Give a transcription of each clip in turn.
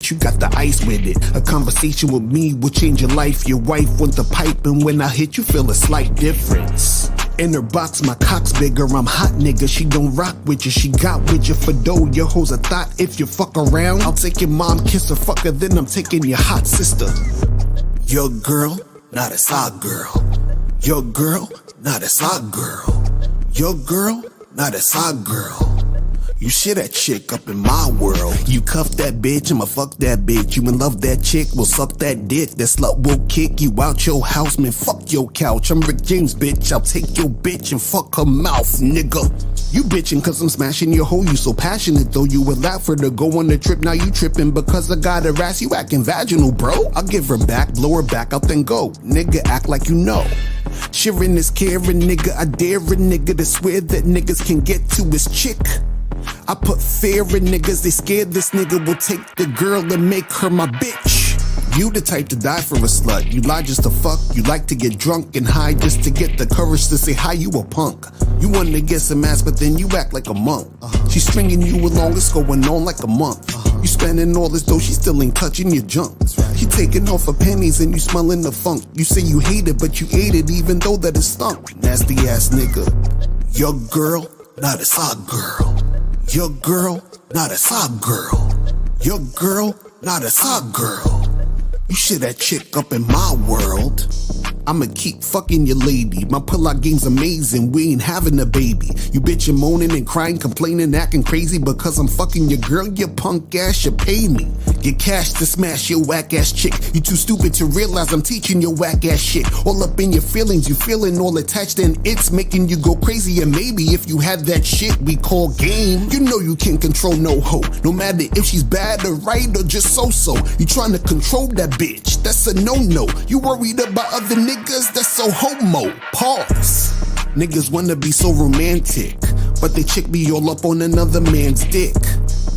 but you got the ice with it. A conversation with me will change your life. Your wife want the pipe, and when I hit, you feel a slight difference. In her box, my cock's bigger, I'm hot nigga. She don't rock with you, she got with you for dough. Your hoes a thought, if you fuck around, I'll take your mom, kiss her, fuck her, then I'm taking your hot sister. Your girl, not a side girl. Your girl, not a side girl. Your girl, not a side girl. You shit that chick up in my world. You cuff that bitch, I'ma fuck that bitch. You in love that chick, will suck that dick. That slut will kick you out your house, man, fuck your couch. I'm Rick James, bitch, I'll take your bitch and fuck her mouth, nigga. You bitchin' cause I'm smashing your hoe, you so passionate though. You would laugh for her to go on the trip, now you trippin' because I got her ass, you acting vaginal, bro. I'll give her back, blow her back out, then go. Nigga, act like you know. Sharing is caring, nigga, I dare a nigga to swear that niggas can get to his chick. I put fear in niggas, they scared this nigga will take the girl and make her my bitch. You the type to die for a slut, you lie just to fuck. You like to get drunk and high just to get the courage to say hi, you a punk. You want to get some ass, but then you act like a monk. She's stringing you along, it's going on like a month. You spending all this dough, she still ain't touching your junk. She taking off her panties and you smelling the funk. You say you hate it, but you ate it even though that it stunk. Nasty ass nigga. Your girl, not a side girl. Your girl, not a side girl. Your girl, not a side girl. You shit that chick up in my world. I'ma keep fucking your lady. My pull-out game's amazing, we ain't having a baby. You bitchin' moaning and crying, complaining, acting crazy because I'm fucking your girl, you punk ass, you pay me. Get cash to smash your whack ass chick. You too stupid to realize I'm teaching your whack ass shit. All up in your feelings, you feeling all attached and it's making you go crazy. And maybe if you had that shit we call game, you know you can't control no hoe. No matter if she's bad or right or just so-so. You trying to control that bitch, that's a no-no. You worried about other niggas, that's so homo. Pause. Niggas wanna be so romantic, but they chick be all up on another man's dick.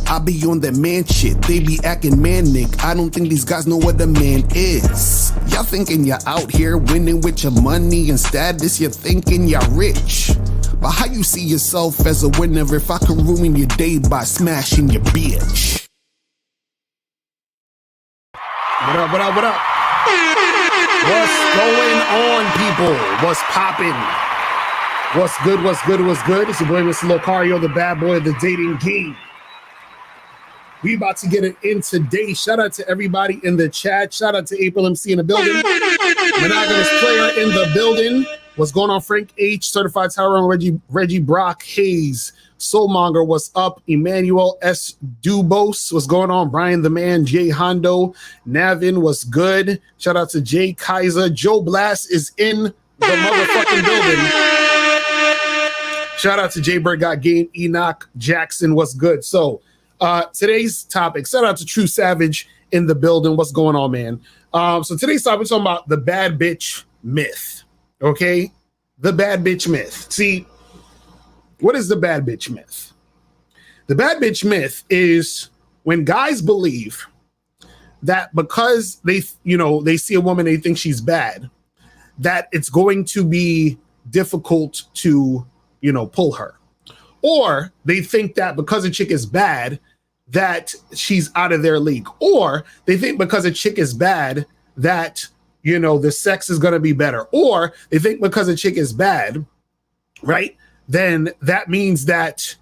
I be on that man shit, they be acting manic. I don't think these guys know what a man is. Y'all thinking you're out here winning with your money and status, you're thinking you're rich. But how you see yourself as a winner if I can ruin your day by smashing your bitch? What up, what up, what up? What's going on, people? What's poppin'? What's good, what's good, what's good? It's your boy, Mr. Locario, the bad boy of the dating game. We about to get it in today. Shout out to everybody in the chat. Shout out to April MC in the building. Monogamous player in the building. What's going on, Frank H, Certified Tyrone, Reggie Brock, Hayes, Soulmonger, what's up? Emmanuel S. Dubos, what's going on? Brian the Man, Jay Hondo, Navin, what's good? Shout out to Jay Kaiser. Joe Blast is in the motherfucking building. Shout out to Jay Bird Got Game, Enoch Jackson, what's good? So today's topic, shout out to True Savage in the building. What's going on, man? So today's topic, we're talking about the bad bitch myth. Okay, the bad bitch myth. See, what is the bad bitch myth? The bad bitch myth is when guys believe that because they see a woman, they think she's bad, that it's going to be difficult to, pull her. Or they think that because a chick is bad, that she's out of their league. Or they think because a chick is bad, that the sex is going to be better. Or they think because a chick is bad, right, then that means that,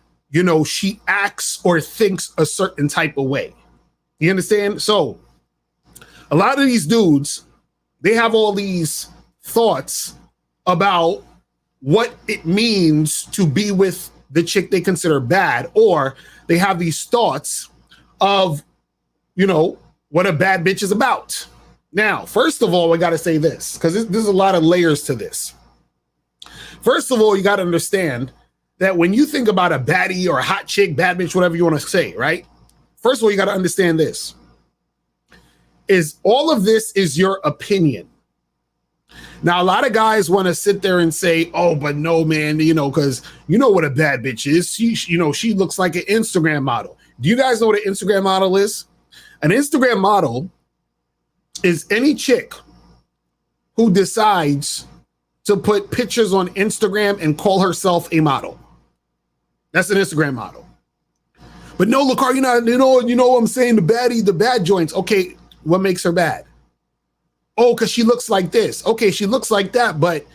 she acts or thinks a certain type of way. You understand? So a lot of these dudes, they have all these thoughts about what it means to be with the chick they consider bad, or they have these thoughts of, what a bad bitch is about. Now, first of all, we got to say this, because there's a lot of layers to this. First of all, you got to understand that when you think about a baddie or a hot chick, bad bitch, whatever you want to say, right? First of all, you got to understand this. Is all of this is your opinion. Now, a lot of guys want to sit there and say, oh, but no, man, because you know what a bad bitch is. She looks like an Instagram model. Do you guys know what an Instagram model is? An Instagram model is any chick who decides to put pictures on Instagram and call herself a model. That's an Instagram model. But no, Lakar, you know what I'm saying? The bad joints. Okay, what makes her bad? Oh, because she looks like this. Okay, she looks like that, but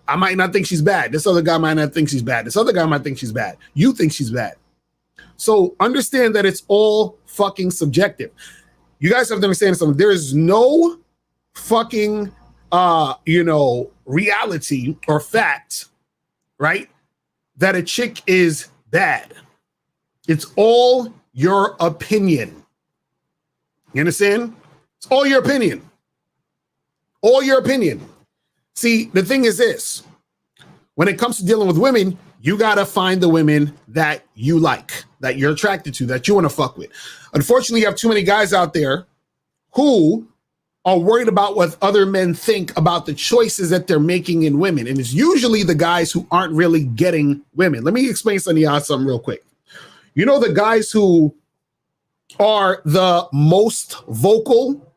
I might not think she's bad. This other guy might not think she's bad. This other guy might think she's bad. You think she's bad. So understand that it's all fucking subjective. You guys have to understand something. There is no fucking reality or fact, right? That a chick is bad. It's all your opinion. You understand? It's all your opinion. All your opinion. See, the thing is this. When it comes to dealing with women, you got to find the women that you like, that you're attracted to, that you want to fuck with. Unfortunately, you have too many guys out there who are worried about what other men think about the choices that they're making in women. And it's usually the guys who aren't really getting women. Let me explain something real quick. You know, the guys who are the most vocal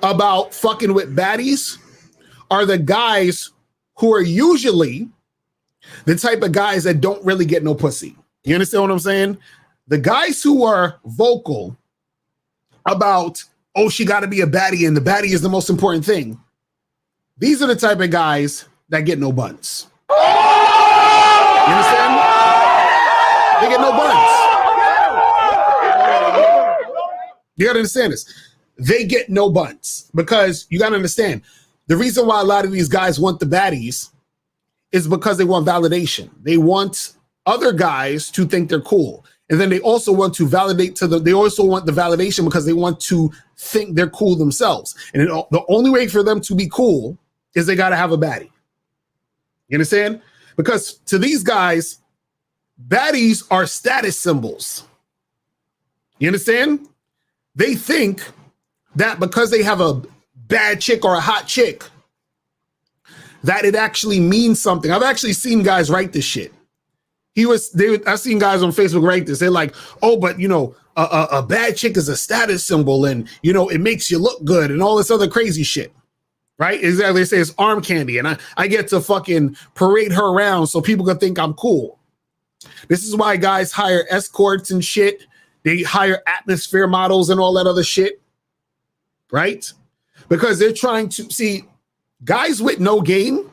about fucking with baddies are the guys who are usually the type of guys that don't really get no pussy. You understand what I'm saying? The guys who are vocal about, oh, she got to be a baddie and the baddie is the most important thing. These are the type of guys that get no buns. You understand? They get no buns. You got to understand this. They get no buns because you got to understand the reason why a lot of these guys want the baddies is because they want validation. They want other guys to think they're cool. And then they also want to validate they also want the validation because they want to think they're cool themselves. And the only way for them to be cool is they got to have a baddie. You understand? Because to these guys, baddies are status symbols. You understand? They think that because they have a bad chick or a hot chick, that it actually means something. I've actually seen guys write this shit. I've seen guys on Facebook write this. They're like, oh, but a bad chick is a status symbol and, it makes you look good and all this other crazy shit. Right? Exactly. They say it's arm candy and I get to fucking parade her around so people can think I'm cool. This is why guys hire escorts and shit. They hire atmosphere models and all that other shit. Right? Because they're trying to see guys with no game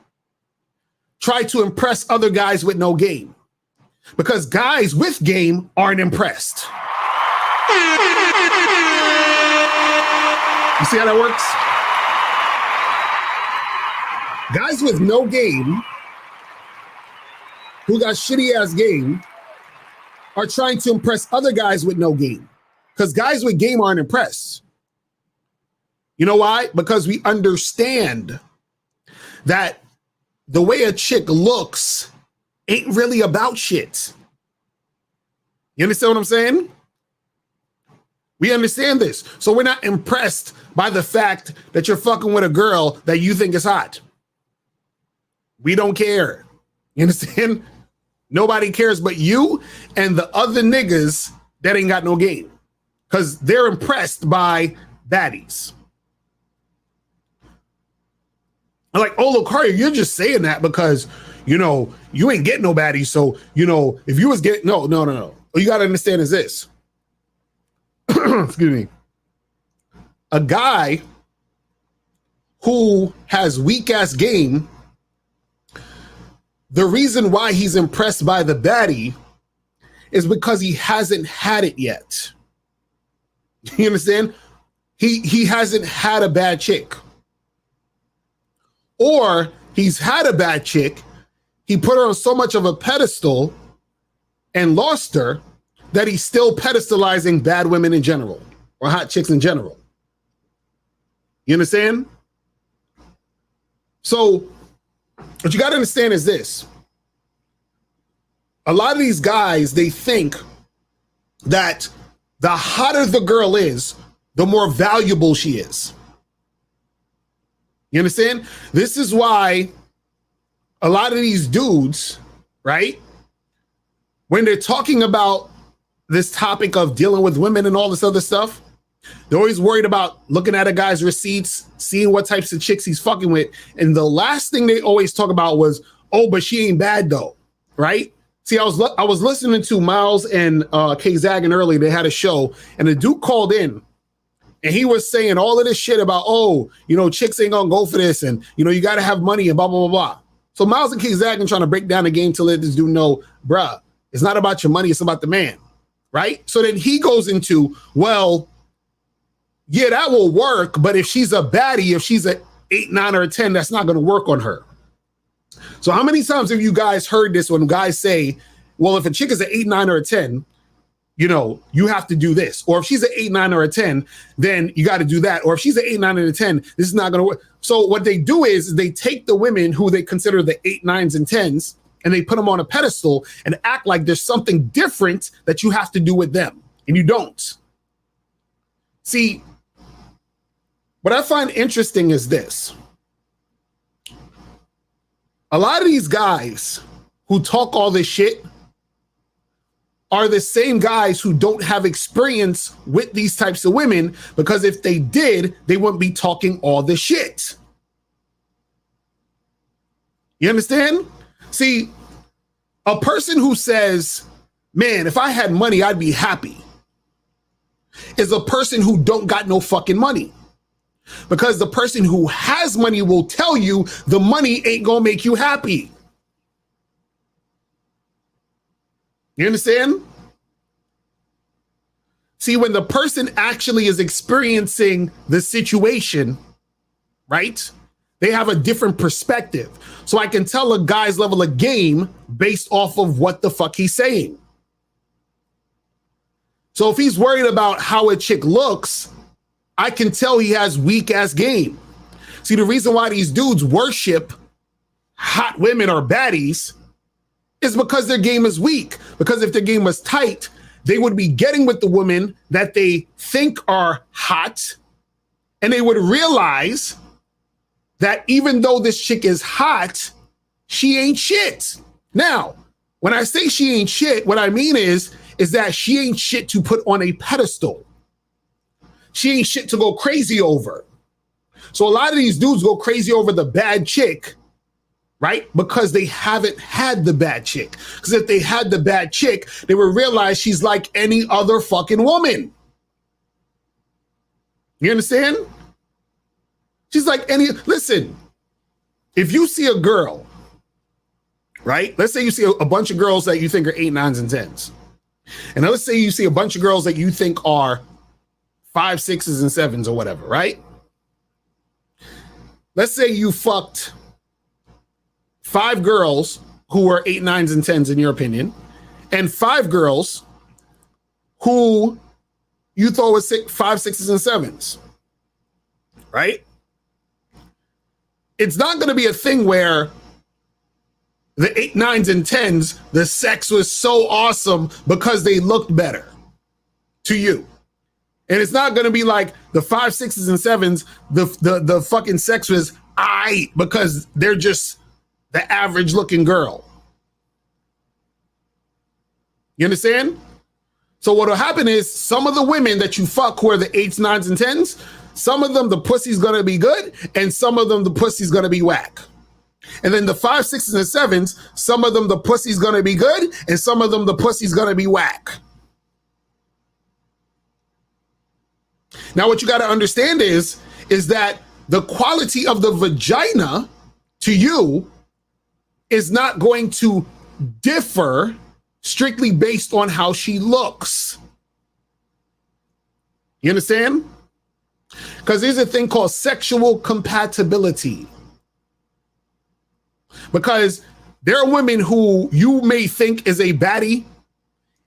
try to impress other guys with no game. Because guys with game aren't impressed. You see how that works? Guys with no game, who got shitty ass game, are trying to impress other guys with no game. Because guys with game aren't impressed. You know why? Because we understand that the way a chick looks ain't really about shit. You understand what I'm saying? We understand this. So we're not impressed by the fact that you're fucking with a girl that you think is hot. We don't care. You understand? Nobody cares but you and the other niggas that ain't got no game. Because they're impressed by baddies. I'm like, oh, look, Harry, you're just saying that because, you ain't getting no baddie. So, if you was getting, no. What you got to understand is this. Excuse me. A guy who has weak ass game, the reason why he's impressed by the baddie is because he hasn't had it yet. You understand? He hasn't had a bad chick. Or he's had a bad chick, he put her on so much of a pedestal and lost her that he's still pedestalizing bad women in general or hot chicks in general. You understand? So what you got to understand is this. A lot of these guys, they think that the hotter the girl is, the more valuable she is. You understand? This is why a lot of these dudes, right, when they're talking about this topic of dealing with women and all this other stuff, they're always worried about looking at a guy's receipts, seeing what types of chicks he's fucking with. And the last thing they always talk about was, oh, but she ain't bad though, right? See, I was listening to Miles and K Zaggin earlier. They had a show, and the dude called in, and he was saying all of this shit about, oh, you know, chicks ain't gonna go for this, and you know, you got to have money and blah blah blah blah. So Miles and K Zaggin trying to break down the game to let this dude know, bruh, it's not about your money, it's about the man, right? So then he goes into, well, yeah, that will work, but if she's a baddie, if she's a 8, 9, or a 10, that's not gonna work on her. So how many times have you guys heard this when guys say, well, if a chick is an 8, 9, or a 10, you know, you have to do this. Or if she's an 8, 9, or a 10, then you got to do that. Or if she's an 8, 9, and a 10, this is not going to work. So what they do is they take the women who they consider the 8, 9s, and 10s, and they put them on a pedestal and act like there's something different that you have to do with them. And you don't. See, what I find interesting is this. A lot of these guys who talk all this shit are the same guys who don't have experience with these types of women, because if they did, they wouldn't be talking all this shit. You understand? See, a person who says, man, if I had money, I'd be happy, is a person who don't got no fucking money. Because the person who has money will tell you the money ain't gonna make you happy. You understand? See, when the person actually is experiencing the situation, right? They have a different perspective. So I can tell a guy's level of game based off of what the fuck he's saying. So if he's worried about how a chick looks, I can tell he has weak ass game. See, the reason why these dudes worship hot women or baddies is because their game is weak. Because if their game was tight, they would be getting with the women that they think are hot, and they would realize that even though this chick is hot, she ain't shit. Now, when I say she ain't shit, what I mean is that she ain't shit to put on a pedestal. She ain't shit to go crazy over. So a lot of these dudes go crazy over the bad chick, right? Because they haven't had the bad chick. Because if they had the bad chick, they would realize she's like any other fucking woman. You understand? She's like any, listen, if you see a girl, right? Let's say you see a bunch of girls that you think are 8, 9s, and 10s. And let's say you see a bunch of girls that you think are 5, 6s, and 7s or whatever, right? Let's say you fucked 5 girls who were 8, 9s, and 10s in your opinion, and 5 girls who you thought was 5, 6s, and 7s, right? It's not going to be a thing where the 8, 9s, and 10s, the sex was so awesome because they looked better to you. And it's not going to be like the 5, 6s, and 7s, the fucking sex was aight because they're just the average looking girl. You understand? So what will happen is some of the women that you fuck who are the 8s, 9s, and 10s, some of them the pussy's going to be good, and some of them the pussy's going to be whack. And then the 5, 6s, and 7s, some of them the pussy's going to be good, and some of them the pussy's going to be whack. Now, what you got to understand is that the quality of the vagina to you is not going to differ strictly based on how she looks. You understand? Because there's a thing called sexual compatibility. Because there are women who you may think is a baddie,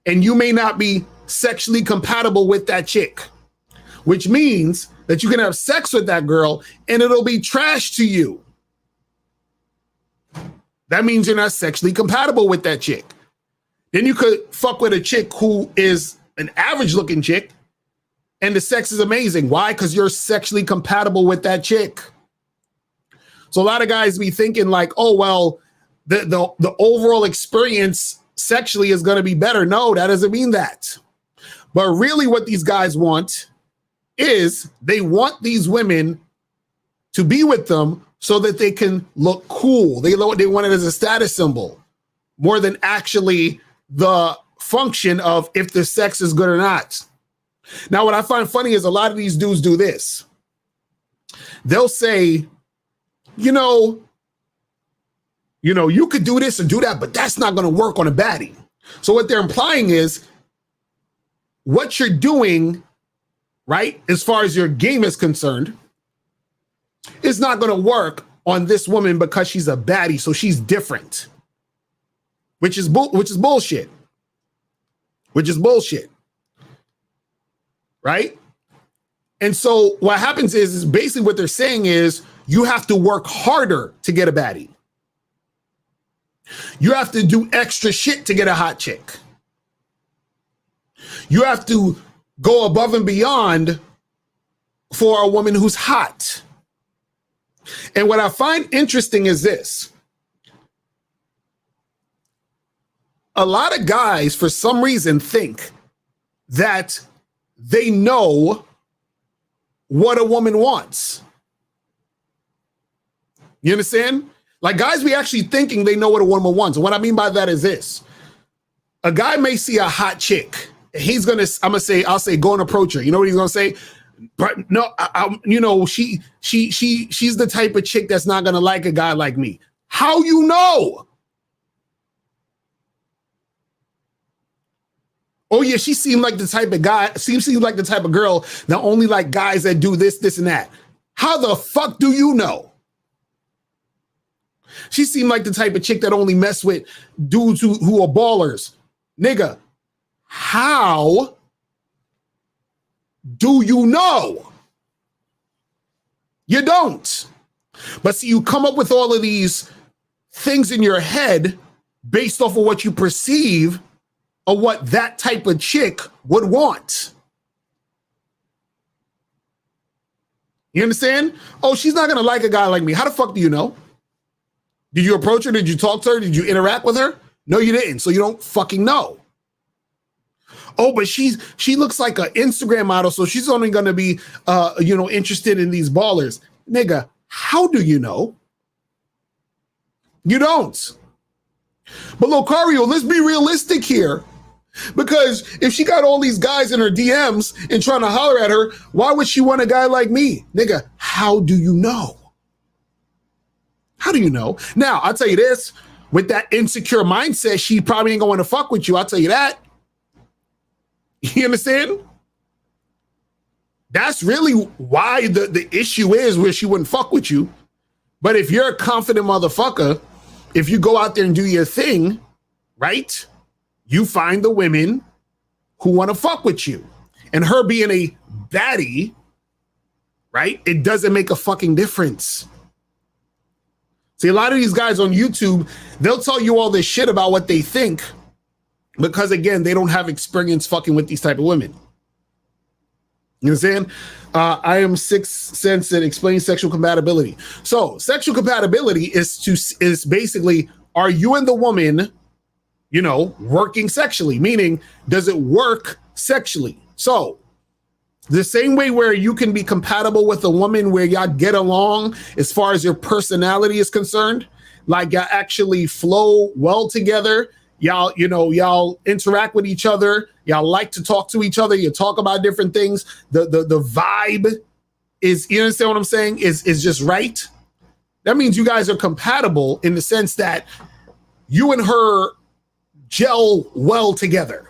and you may not be sexually compatible with that chick. Which means that you can have sex with that girl and it'll be trash to you. That means you're not sexually compatible with that chick. Then you could fuck with a chick who is an average looking chick and the sex is amazing. Why? Because you're sexually compatible with that chick. So a lot of guys be thinking like, oh, well, the overall experience sexually is going to be better. No, that doesn't mean that. But really what these guys want is they want these women to be with them so that they can look cool. They want it as a status symbol. more than actually the function of if the sex is good or not. Now, what I find funny is a lot of these dudes do this. They'll say, you could do this and do that, but that's not going to work on a baddie. So what they're implying is what you're doing, right, as far as your game is concerned, is not going to work on this woman because she's a baddie, so she's different, which is bullshit. Which is bullshit, right? And so what happens is basically what they're saying is you have to work harder to get a baddie. You have to do extra shit to get a hot chick. You have to go above and beyond for a woman who's hot. And what I find interesting is this. A lot of guys, for some reason, think that they know what a woman wants. You understand? Like, guys be actually thinking they know what a woman wants. And what I mean by that is this. A guy may see a hot chick. I'll say, go and approach her. You know what he's going to say? But no, she's the type of chick that's not going to like a guy like me. How you know? Oh yeah, she seemed like the type of guy, seems like the type of girl that only like guys that do this, and that. How the fuck do you know? She seemed like the type of chick that only mess with dudes who are ballers. Nigga, how do you know? You don't. But see, you come up with all of these things in your head based off of what you perceive of what that type of chick would want. You understand? Oh, she's not gonna like a guy like me. How the fuck do you know? Did you approach her? Did you talk to her? Did you interact with her? No, you didn't. So you don't fucking know. Oh, but she looks like an Instagram model, so she's only gonna be interested in these ballers. Nigga, how do you know? You don't. But Locario, let's be realistic here. Because if she got all these guys in her DMs and trying to holler at her, why would she want a guy like me? Nigga, how do you know? How do you know? Now, I'll tell you this, with that insecure mindset, she probably ain't going to fuck with you. I'll tell you that. You understand? That's really why the issue is where she wouldn't fuck with you. But if you're a confident motherfucker, if you go out there and do your thing, right? You find the women who want to fuck with you. And her being a baddie, right? It doesn't make a fucking difference. See, a lot of these guys on YouTube, they'll tell you all this shit about what they think because, again, they don't have experience fucking with these type of women. You understand? I am Sixth Sense that explains sexual compatibility. So sexual compatibility is basically, are you and the woman, working sexually? Meaning, does it work sexually? So the same way where you can be compatible with a woman where y'all get along as far as your personality is concerned, like y'all actually flow well together. Y'all interact with each other. Y'all like to talk to each other. You talk about different things. The vibe is, you understand what I'm saying? Is just right. That means you guys are compatible in the sense that you and her gel well together,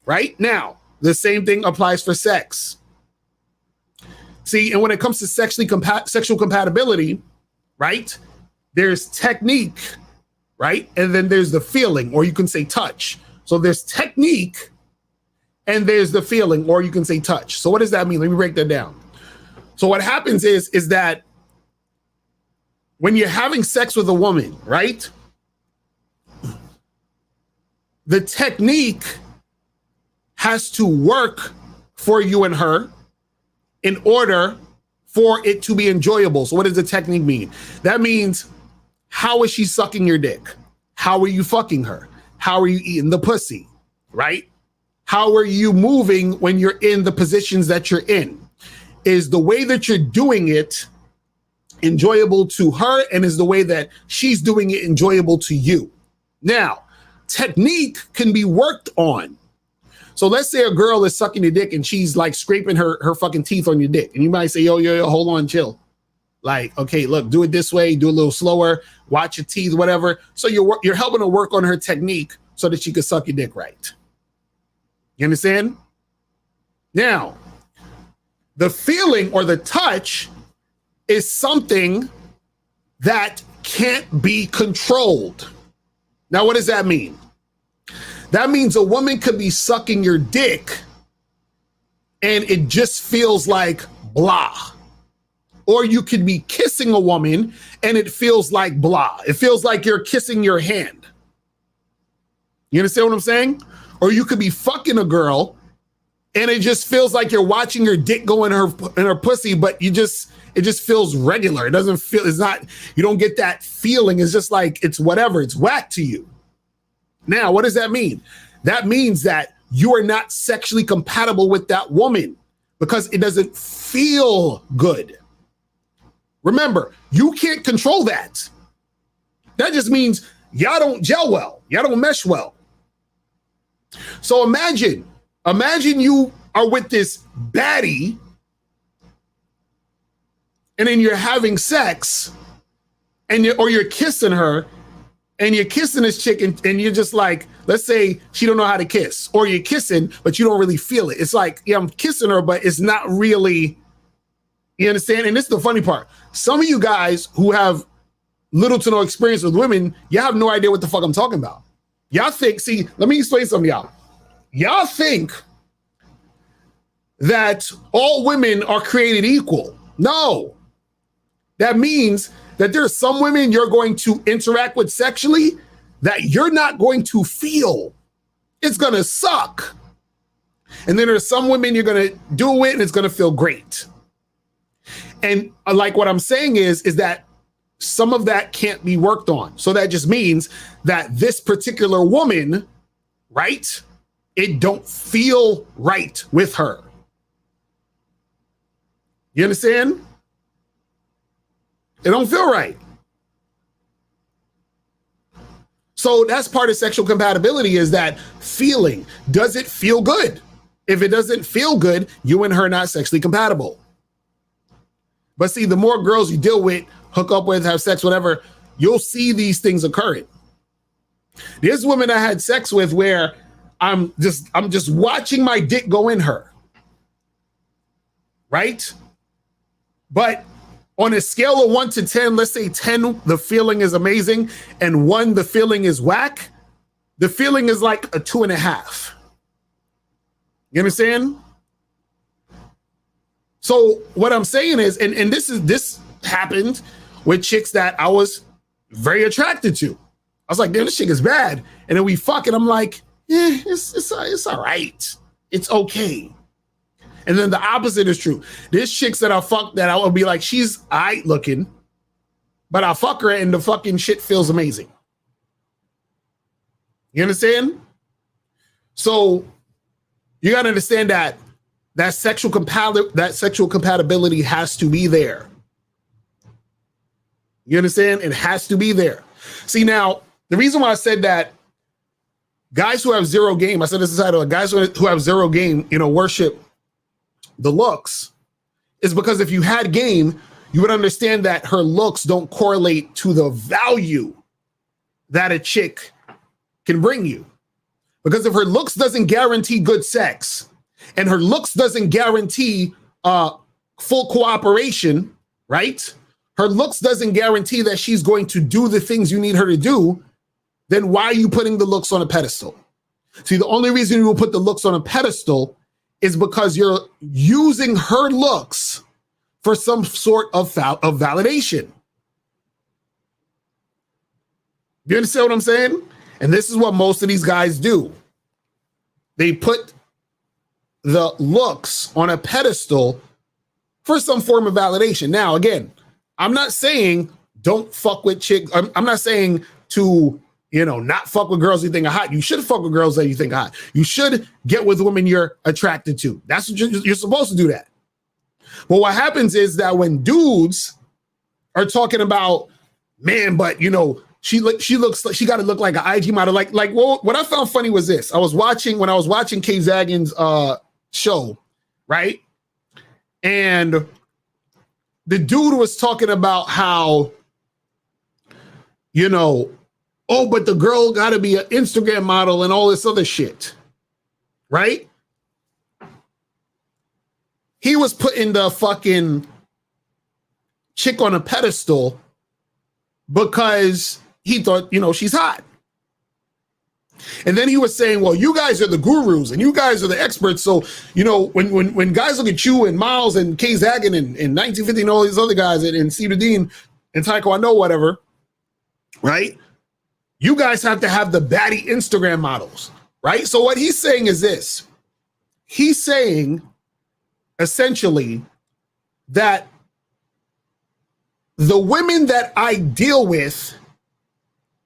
right? Now, the same thing applies for sex. See, and when it comes to sexual compatibility, right? There's technique, right? And then there's the feeling, or you can say touch. So there's technique and there's the feeling, or you can say touch. So what does that mean? Let me break that down. So what happens is that when you're having sex with a woman, right? The technique has to work for you and her in order for it to be enjoyable. So what does the technique mean? That means, how is she sucking your dick? How are you fucking her? How are you eating the pussy, right? How are you moving when you're in the positions that you're in? Is the way that you're doing it enjoyable to her, and is the way that she's doing it enjoyable to you? Now, technique can be worked on. So let's say a girl is sucking your dick and she's like scraping her fucking teeth on your dick. And you might say, yo, hold on, chill. Like, okay, look, do it this way, do it a little slower, watch your teeth, whatever. So you're helping her work on her technique so that she can suck your dick right. You understand? Now, the feeling or the touch is something that can't be controlled. Now, what does that mean? That means a woman could be sucking your dick and it just feels like blah. Or you could be kissing a woman and it feels like blah. It feels like you're kissing your hand. You understand what I'm saying? Or you could be fucking a girl and it just feels like you're watching your dick go in her pussy, but it just feels regular. It doesn't feel, you don't get that feeling. It's just like, it's whatever, it's whack to you. Now, what does that mean? That means that you are not sexually compatible with that woman because it doesn't feel good. Remember, you can't control that. That just means y'all don't gel well. Y'all don't mesh well. So imagine you are with this baddie and then you're having sex or you're kissing her and you're kissing this chick and you're just like, let's say she don't know how to kiss, or you're kissing, but you don't really feel it. It's like, yeah, I'm kissing her, but it's not really, you understand? And this is the funny part. Some of you guys who have little to no experience with women, you have no idea what the fuck I'm talking about. Y'all think, see, let me explain something to y'all. Y'all think that all women are created equal. No. That means that there are some women you're going to interact with sexually that you're not going to feel. It's going to suck. And then there's some women you're going to do it and it's going to feel great. And like what I'm saying is that some of that can't be worked on. So that just means that this particular woman, right, it don't feel right with her. You understand? It don't feel right. So that's part of sexual compatibility, is that feeling. Does it feel good? If it doesn't feel good, you and her are not sexually compatible. But see, the more girls you deal with, hook up with, have sex, whatever, you'll see these things occurring. There's women I had sex with where I'm just watching my dick go in her. Right? But on a scale of 1 to 10, let's say 10, the feeling is amazing, and 1, the feeling is whack. The feeling is like a 2.5. You understand? So what I'm saying is, and this happened with chicks that I was very attracted to. I was like, damn, this chick is bad. And then we fuck, and I'm like, yeah, it's all right. It's okay. And then the opposite is true. There's chicks that I fuck that I would be like, she's aight looking, but I fuck her and the fucking shit feels amazing. You understand? So you got to understand that sexual compatibility has to be there. You understand? It has to be there. See, now, the reason why I said that guys who have zero game, I said this inside of guys who have zero game, worship the looks, is because if you had game, you would understand that her looks don't correlate to the value that a chick can bring you. Because if her looks doesn't guarantee good sex, and her looks doesn't guarantee full cooperation, right? Her looks doesn't guarantee that she's going to do the things you need her to do, then why are you putting the looks on a pedestal? See, the only reason you will put the looks on a pedestal is because you're using her looks for some sort of validation. Do you understand what I'm saying? And this is what most of these guys do. They put the looks on a pedestal for some form of validation. Now, again, I'm not saying don't fuck with chicks. I'm not saying to, not fuck with girls you think are hot. You should fuck with girls that you think are hot. You should get with women you're attracted to. That's what you're supposed to do that. But what happens is that when dudes are talking about, man, but she looks like she got to look like an IG model. Like what I found funny was this. When I was watching Kay Zagin's show, right? And the dude was talking about how, you know, oh, but the girl got to be an Instagram model and all this other shit, right? He was putting the fucking chick on a pedestal because he thought, you know, she's hot. And then he was saying, well, you guys are the gurus and you guys are the experts. So, you know, when guys look at you and Miles and Kay Zagin and 1950 and all these other guys and Cedar Dean and Taekwondo, whatever, right? You guys have to have the baddie Instagram models, right? So what he's saying is this. He's saying essentially that the women that I deal with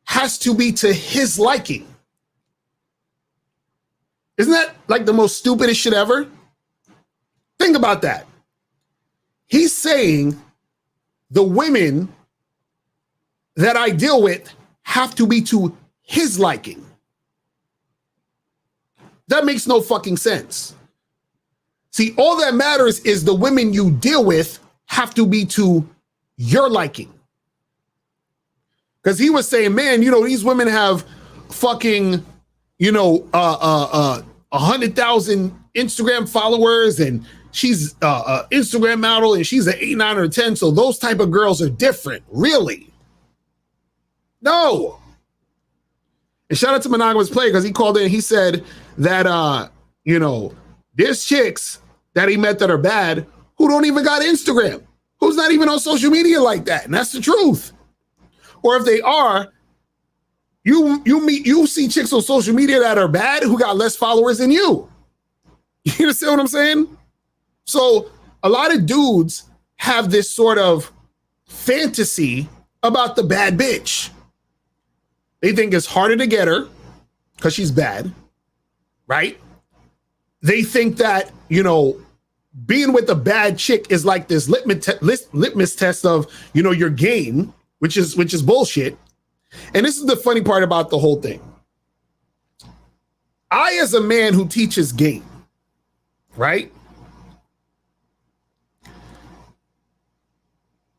has to be to his liking. Isn't that like the most stupidest shit ever? Think about that. He's saying the women that I deal with have to be to his liking. That makes no fucking sense. See, all that matters is the women you deal with have to be to your liking. Because he was saying, man, you know, these women have fucking, you know, 100,000 Instagram followers, and she's a Instagram model, and she's an 8, 9, or 10. So those type of girls are different. Really? No. And shout out to Monogamous Play, because he called in and he said that, you know, there's chicks that he met that are bad who don't even got Instagram, who's not even on social media like that. And that's the truth. Or if they are, you see chicks on social media that are bad who got less followers than you. You understand what I'm saying? So a lot of dudes have this sort of fantasy about the bad bitch. They think it's harder to get her because she's bad, right? They think that, you know, being with a bad chick is like this litmus test of, you know, your game, which is bullshit. And this is the funny part about the whole thing. I, as a man who teaches game, right?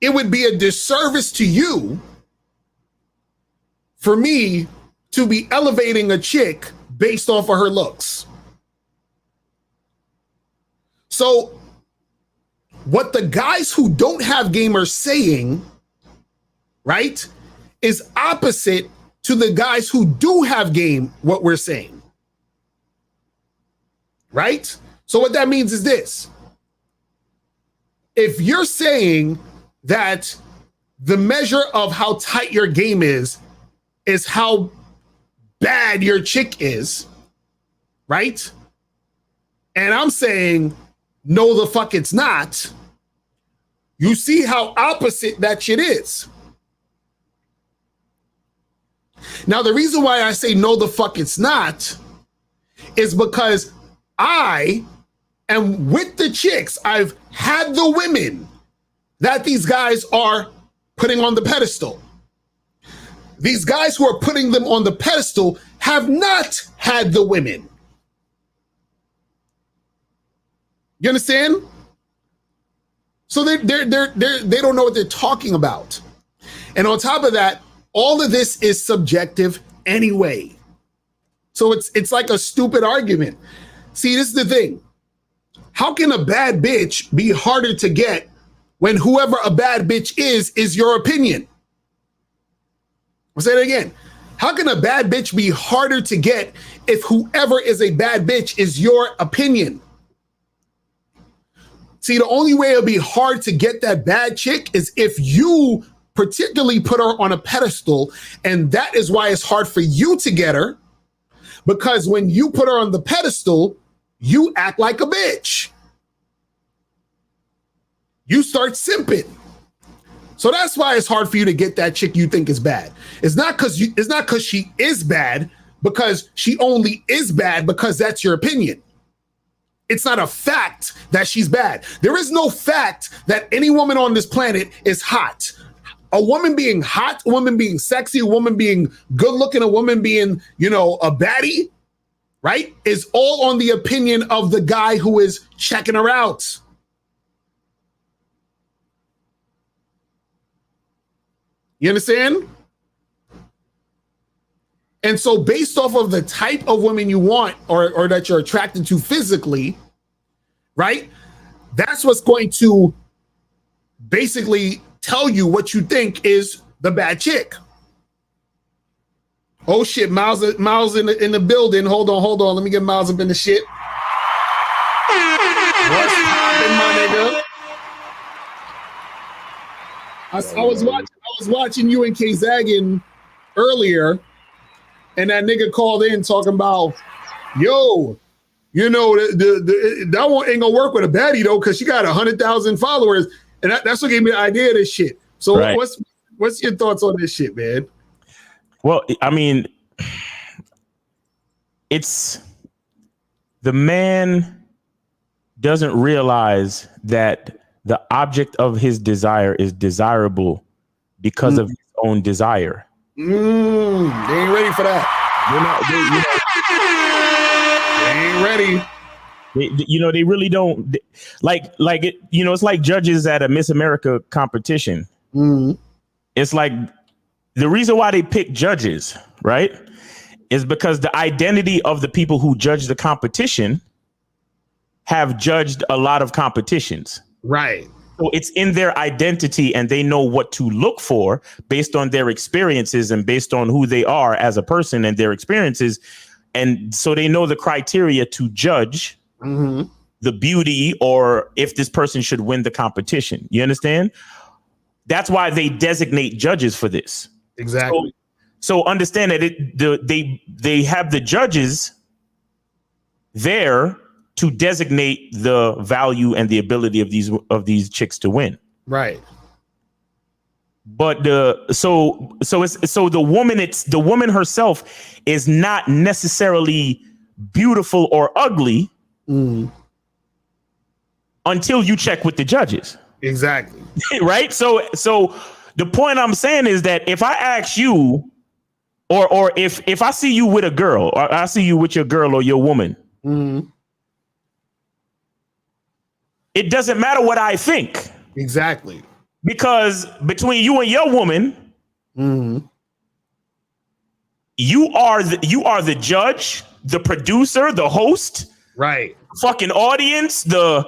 It would be a disservice to you for me to be elevating a chick based off of her looks. So what the guys who don't have game are saying, right, is opposite to the guys who do have game, what we're saying. Right? So what that means is this. If you're saying that the measure of how tight your game is how bad your chick is, right? And I'm saying, no, the fuck it's not. You see how opposite that shit is. Now, the reason why I say no, the fuck it's not is because I am with the chicks. I've had the women that these guys are putting on the pedestal. These guys who are putting them on the pedestal have not had the women. You understand? So they don't know what they're talking about. And on top of that, all of this is subjective anyway. So it's like a stupid argument. See, this is the thing. How can a bad bitch be harder to get when whoever a bad bitch is your opinion? I'll say it again. How can a bad bitch be harder to get if whoever is a bad bitch is your opinion? See, the only way it'll be hard to get that bad chick is if you particularly put her on a pedestal, and that is why it's hard for you to get her, because when you put her on the pedestal, you act like a bitch. You start simping. So that's why it's hard for you to get that chick you think is bad. It's not because she is bad, because she only is bad because that's your opinion. It's not a fact that she's bad. There is no fact that any woman on this planet is hot. a woman being hot, a woman being sexy, a woman being good looking, a woman being, a baddie, right, is all on the opinion of the guy who is checking her out. You understand? And so based off of the type of women you want or that you're attracted to physically, right, that's what's going to basically tell you what you think is the bad chick. Oh shit, Miles in the building. Hold on. Let me get Miles up in the shit. What's poppin', my nigga? I was watching you and K Zaggin earlier, and that nigga called in talking about, yo, that one ain't gonna work with a baddie though, because she got 100,000 followers, and that's what gave me the idea of this shit. So right. What's your thoughts on this shit, man? Well, I mean, it's the man doesn't realize that the object of his desire is desirable because of his own desire. They ain't ready for that. They ain't ready. They really don't like it. It's like judges at a Miss America competition. It's like the reason why they pick judges, right, is because the identity of the people who judge the competition have judged a lot of competitions. Right. So it's in their identity, and they know what to look for based on their experiences and based on who they are as a person and their experiences. And so they know the criteria to judge the beauty or if this person should win the competition. You understand? That's why they designate judges for this. Exactly. So understand that they have the judges there to designate the value and the ability of these chicks to win. Right. But the woman herself is not necessarily beautiful or ugly until you check with the judges. Exactly. Right. So the point I'm saying is that if I ask you, or if I see you with a girl, or I see you with your girl or your woman, it doesn't matter what I think. Exactly. Because between you and your woman, you are the judge, the producer, the host, right? Fucking audience. You're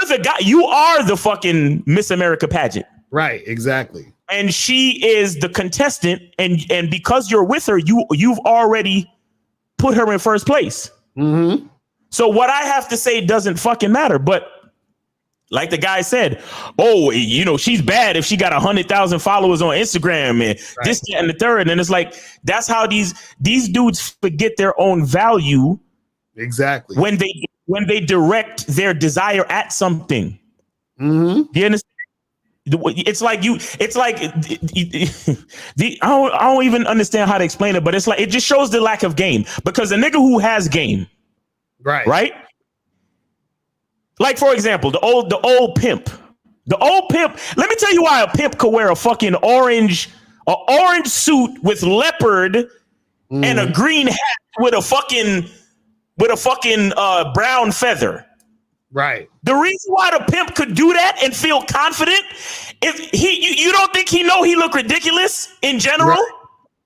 the guy. You are the fucking Miss America pageant, right? Exactly. And she is the contestant, and because you're with her, you've already put her in first place. So what I have to say doesn't fucking matter. But like the guy said, she's bad if she got 100,000 followers on Instagram and this, that, and the third. And it's like, that's how these dudes forget their own value. Exactly. When they direct their desire at something. Do you understand? It's like I don't even understand how to explain it, but it's like, it just shows the lack of game, because a nigga who has game, right? Like, for example, the old pimp. Let me tell you why a pimp could wear a fucking orange suit with leopard and a green hat with a fucking brown feather. Right. The reason why the pimp could do that and feel confident is you don't think he look ridiculous in general?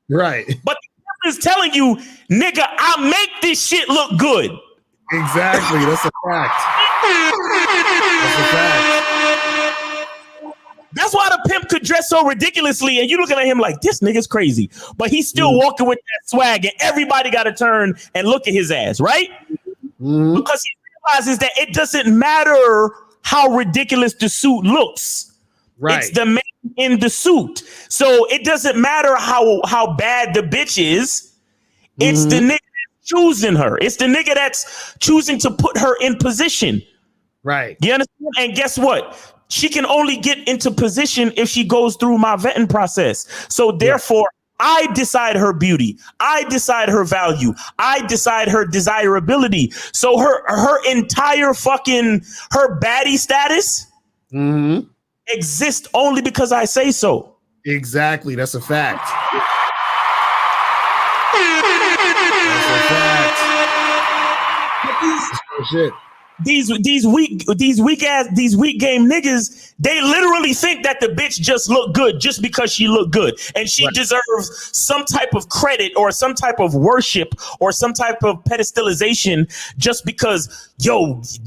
Right. But the pimp is telling you, nigga, I make this shit look good. Exactly. That's a fact. That's why the pimp could dress so ridiculously, and you looking at him like, this nigga's crazy, but he's still walking with that swag, and everybody got to turn and look at his ass, right? Because he realizes that it doesn't matter how ridiculous the suit looks. Right. It's the man in the suit. So it doesn't matter how bad the bitch is. It's the nigga choosing her. It's the nigga that's choosing to put her in position. Right. You understand? And guess what? She can only get into position if she goes through my vetting process. So therefore, I decide her beauty. I decide her value. I decide her desirability. So her entire her baddie status exists only because I say so. Exactly. That's a fact. That's a fact. Oh, shit. These weak game niggas, they literally think that the bitch just look good just because she look good, and she deserves some type of credit or some type of worship or some type of pedestalization just because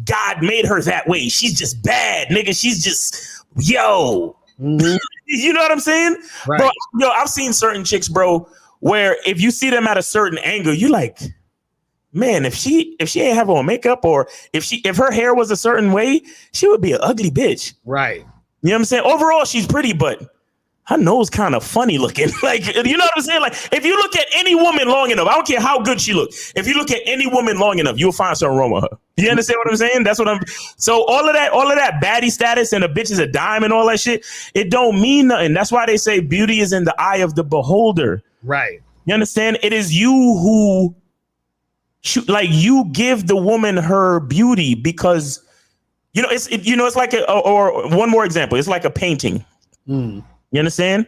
God made her that way. She's just bad, nigga. She's just Mm-hmm. You know what I'm saying, right. Bro? I've seen certain chicks, bro, where if you see them at a certain angle, you like, man, if she ain't have on makeup, or if her hair was a certain way, she would be an ugly bitch. Right. You know what I'm saying? Overall, she's pretty, but her nose kind of funny looking. Like, you know what I'm saying? Like, if you look at any woman long enough, I don't care how good she looks. If you look at any woman long enough, you'll find something wrong with her. You understand what I'm saying? That's what I'm. So all of that baddie status and a bitch is a dime and all that shit, it don't mean nothing. That's why they say beauty is in the eye of the beholder. Right. You understand? It is you who. You give the woman her beauty because it's like or one more example. It's like a painting. You understand?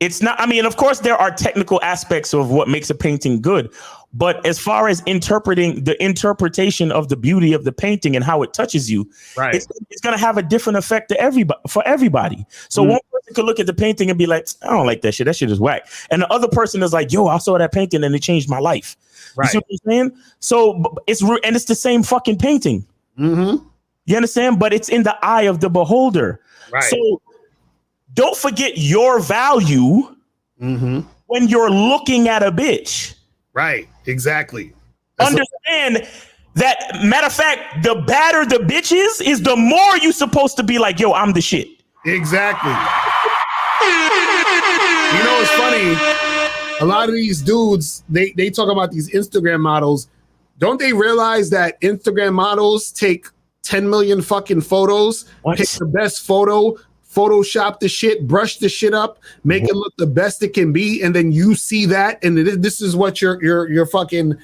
It's not. I mean, of course, there are technical aspects of what makes a painting good, but as far as interpreting the interpretation of the beauty of the painting and how it touches you, right, it's going to have a different effect for everybody. So one person could look at the painting and be like, I don't like that shit. That shit is whack. And the other person is like, yo, I saw that painting and it changed my life. Right. You see what I'm saying? So it's the same fucking painting. Mm-hmm. You understand? But it's in the eye of the beholder. Right. So don't forget your value when you're looking at a bitch. Right. Exactly. Understand that, matter of fact, the badder the bitch is the more you supposed to be like, yo, I'm the shit. Exactly. You know, it's funny. A lot of these dudes, they talk about these Instagram models. Don't they realize that Instagram models take 10 million fucking photos, pick the best photo, Photoshop the shit, brush the shit up, make it look the best it can be, and then you see that, and this is what you're fucking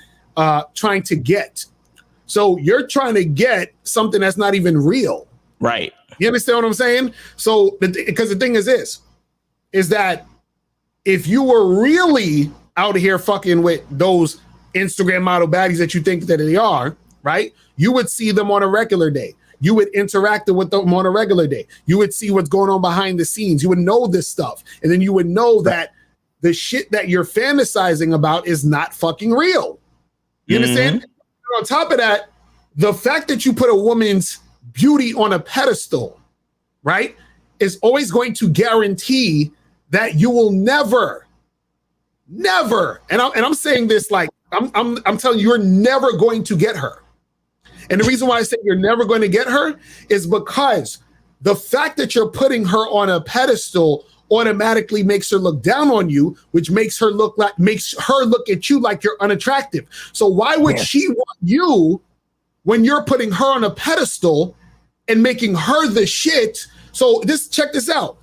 trying to get. So you're trying to get something that's not even real. Right. You understand what I'm saying? So because the thing is this, is that if you were really out here fucking with those Instagram model baddies that you think that they are, right? You would see them on a regular day. You would interact with them on a regular day. You would see what's going on behind the scenes. You would know this stuff. And then you would know that the shit that you're fantasizing about is not fucking real. You understand? And on top of that, the fact that you put a woman's beauty on a pedestal, right, is always going to guarantee that you will never, and I'm saying this like I'm telling you, you're never going to get her. And the reason why I say you're never going to get her is because the fact that you're putting her on a pedestal automatically makes her look down on you, which makes her look at you like you're unattractive. So why would she want you when you're putting her on a pedestal and making her the shit? So check this out.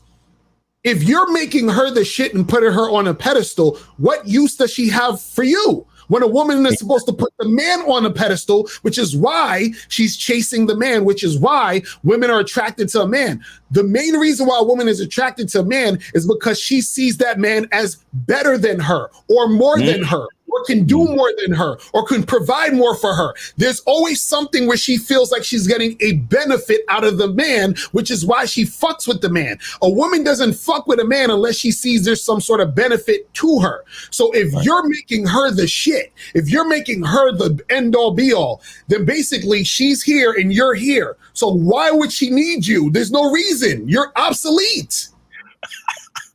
If you're making her the shit and putting her on a pedestal, what use does she have for you? When a woman is supposed to put the man on a pedestal, which is why she's chasing the man, which is why women are attracted to a man. The main reason why a woman is attracted to a man is because she sees that man as better than her or more than her, or can do more than her, or can provide more for her. There's always something where she feels like she's getting a benefit out of the man, which is why she fucks with the man. A woman doesn't fuck with a man unless she sees there's some sort of benefit to her. So if you're making her the shit, if you're making her the end all be all, then basically she's here and you're here. So why would she need you? There's no reason. You're obsolete.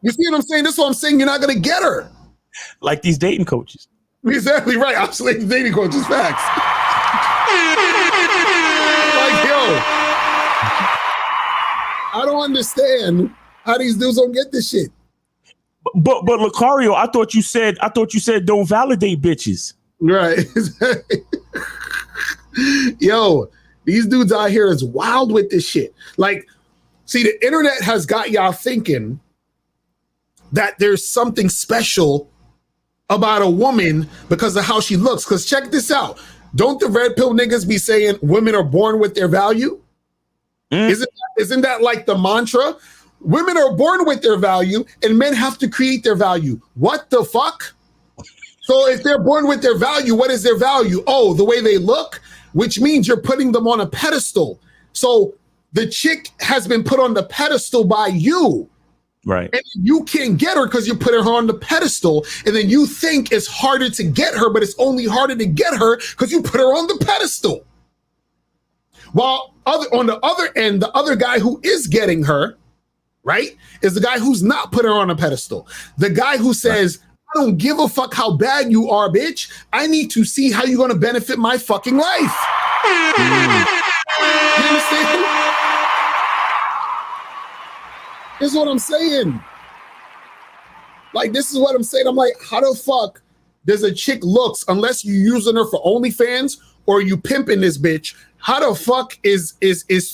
You see what I'm saying? That's what I'm saying. You're not going to get her. Like these dating coaches. Exactly right. Obsolete dating coaches, facts. Like, yo, I don't understand how these dudes don't get this shit. But Lucario, I thought you said don't validate bitches. Right. Yo, these dudes out here is wild with this shit. Like, see, the internet has got y'all thinking that there's something special about a woman because of how she looks. Because check this out. Don't the red pill niggas be saying women are born with their value? Isn't that like the mantra? women are born with their value and men have to create their value. What the fuck? So if they're born with their value, what is their value? Oh, the way they look, which means you're putting them on a pedestal. So the chick has been put on the pedestal by you. Right. And you can't get her because you're putting her on the pedestal. And then you think it's harder to get her, but it's only harder to get her because you put her on the pedestal. While on the other end, the other guy who is getting her, right, is the guy who's not putting her on a pedestal. The guy who says, I don't give a fuck how bad you are, bitch. I need to see how you're going to benefit my fucking life. You understand? This is what I'm saying. Like, this is what I'm saying. I'm like, how the fuck does a chick looks, unless you using her for OnlyFans or you pimping this bitch, how the fuck is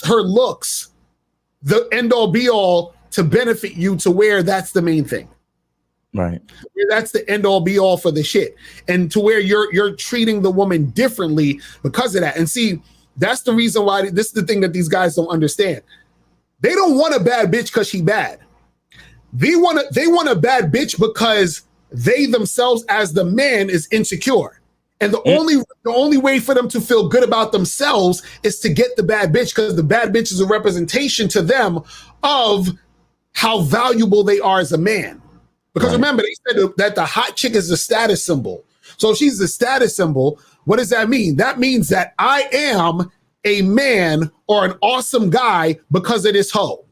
her looks the end all be all to benefit you to where that's the main thing? Right. That's the end all be all for the shit. And to where you're treating the woman differently because of that. And see, that's the reason why this is the thing that these guys don't understand. They don't want a bad bitch because she bad. They want a bad bitch because they themselves as the man is insecure. And the only way for them to feel good about themselves is to get the bad bitch, because the bad bitch is a representation to them of how valuable they are as a man. Because remember, they said that the hot chick is a status symbol. So if she's a status symbol, what does that mean? That means that I am a man or an awesome guy because of this hoe.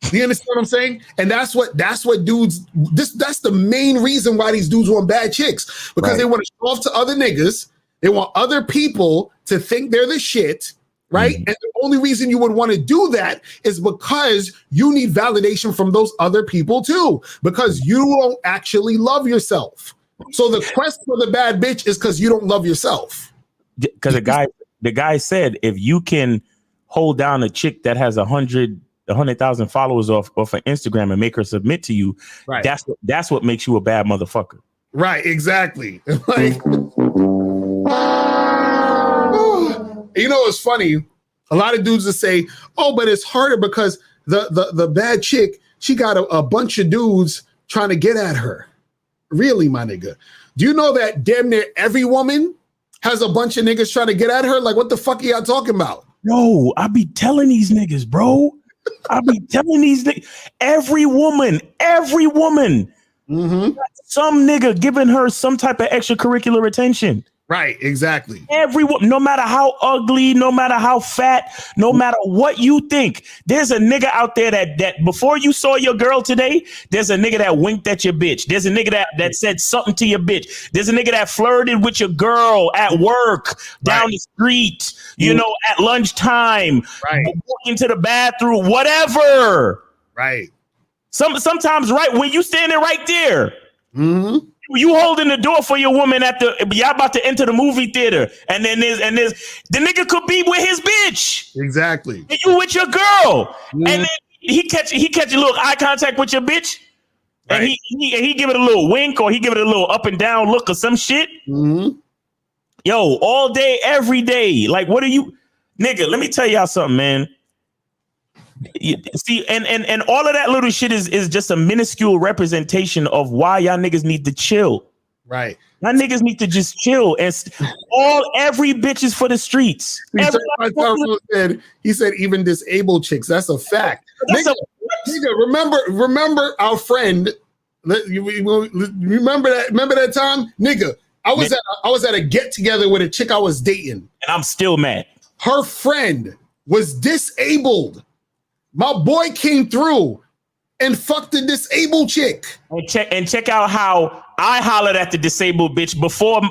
Do you understand what I'm saying? And that's what dudes, that's the main reason why these dudes want bad chicks, because they want to show off to other niggas. They want other people to think they're the shit, right? And the only reason you would want to do that is because you need validation from those other people too, because you don't actually love yourself. So the quest for the bad bitch is because you don't love yourself. Because the guy said, if you can hold down a chick that has 100,000 followers off of Instagram and make her submit to you, that's what makes you a bad motherfucker. Right, exactly. Like, you know, it's funny. A lot of dudes will say, "Oh, but it's harder because the bad chick, she got a bunch of dudes trying to get at her." Really, my nigga? Do you know that damn near every woman has a bunch of niggas trying to get at her? Like, what the fuck are y'all talking about? No, I be telling these niggas, bro. I be telling these niggas, every woman, some nigga giving her some type of extracurricular attention. Right, exactly. Everyone, no matter how ugly, no matter how fat, no matter what you think, there's a nigga out there that before you saw your girl today, there's a nigga that winked at your bitch. There's a nigga that said something to your bitch. There's a nigga that flirted with your girl at work, down the street, you know, at lunchtime, walking to the bathroom, whatever. Right. Sometimes right when you standing right there. You holding the door for your woman y'all about to enter the movie theater, and then there's the nigga could be with his bitch. Exactly. And you with your girl, and then he catch a little eye contact with your bitch, and he give it a little wink, or he give it a little up and down look or some shit. Yo, all day, every day. Like, what are you, nigga? Let me tell y'all something, man. See, and all of that little shit is just a minuscule representation of why y'all niggas need to chill. Right. Y'all niggas need to just chill. And every bitch is for the streets. He said even disabled chicks. That's a fact. Nigga, remember our friend. Remember that time, nigga. I was at a get together with a chick I was dating, and I'm still mad. Her friend was disabled. My boy came through and fucked the disabled chick. And check out how I hollered at the disabled bitch before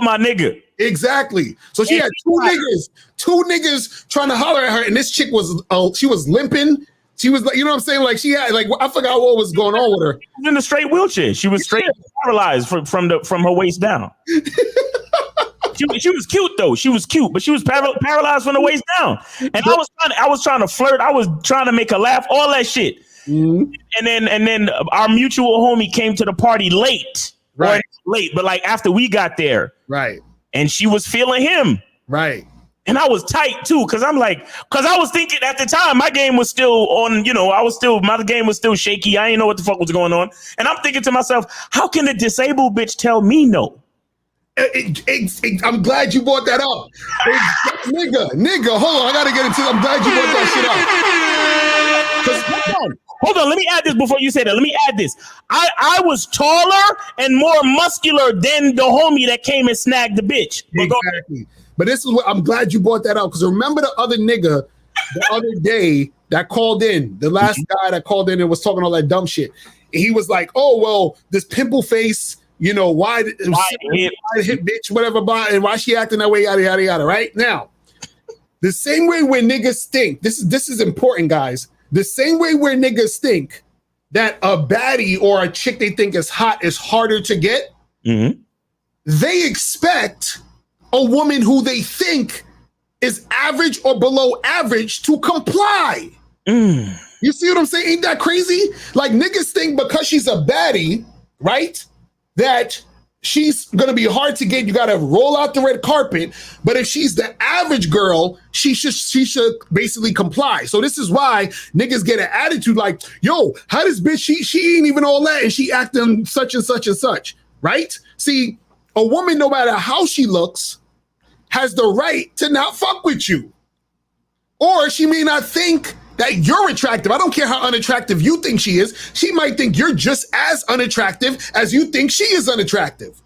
my nigga. Exactly. So she had two niggas trying to holler at her, and this chick she was limping. She was like, you know what I'm saying? Like, she had, like, I forgot what was going on with her. She was in a straight wheelchair. She was straight paralyzed from her waist down. She was cute though. She was cute, but she was paralyzed from the waist down. And I was trying to flirt. I was trying to make her laugh. All that shit. And then our mutual homie came to the party late. Right. Late, but like after we got there. Right. And she was feeling him. Right. And I was tight too, because I was thinking at the time my game was still on, my game was still shaky. I didn't know what the fuck was going on. And I'm thinking to myself, how can a disabled bitch tell me no? I'm glad you brought that up. Nigga, hold on. I got to get into it. I'm glad you brought that shit up. Hold on, let me add this before you say that. Let me add this. I was taller and more muscular than the homie that came and snagged the bitch. Exactly. But this is what I'm glad you brought that out, because remember the other nigga the other day that called in, the last guy that called in and was talking all that dumb shit. And he was like, "Oh well, this pimple face, why hit bitch, whatever, and why she acting that way, yada yada yada." Right now, the same way where niggas think, this is important, guys. The same way where niggas think that a baddie or a chick they think is hot is harder to get, they expect a woman who they think is average or below average to comply. You see what I'm saying? Ain't that crazy? Like, niggas think because she's a baddie, right, that she's gonna be hard to get. You gotta roll out the red carpet. But if she's the average girl, she should basically comply. So this is why niggas get an attitude like, yo, how this bitch, she ain't even all that and she acting such and such and such, right? See, a woman, no matter how she looks, has the right to not fuck with you. Or she may not think that you're attractive. I don't care how unattractive you think she is. She might think you're just as unattractive as you think she is unattractive.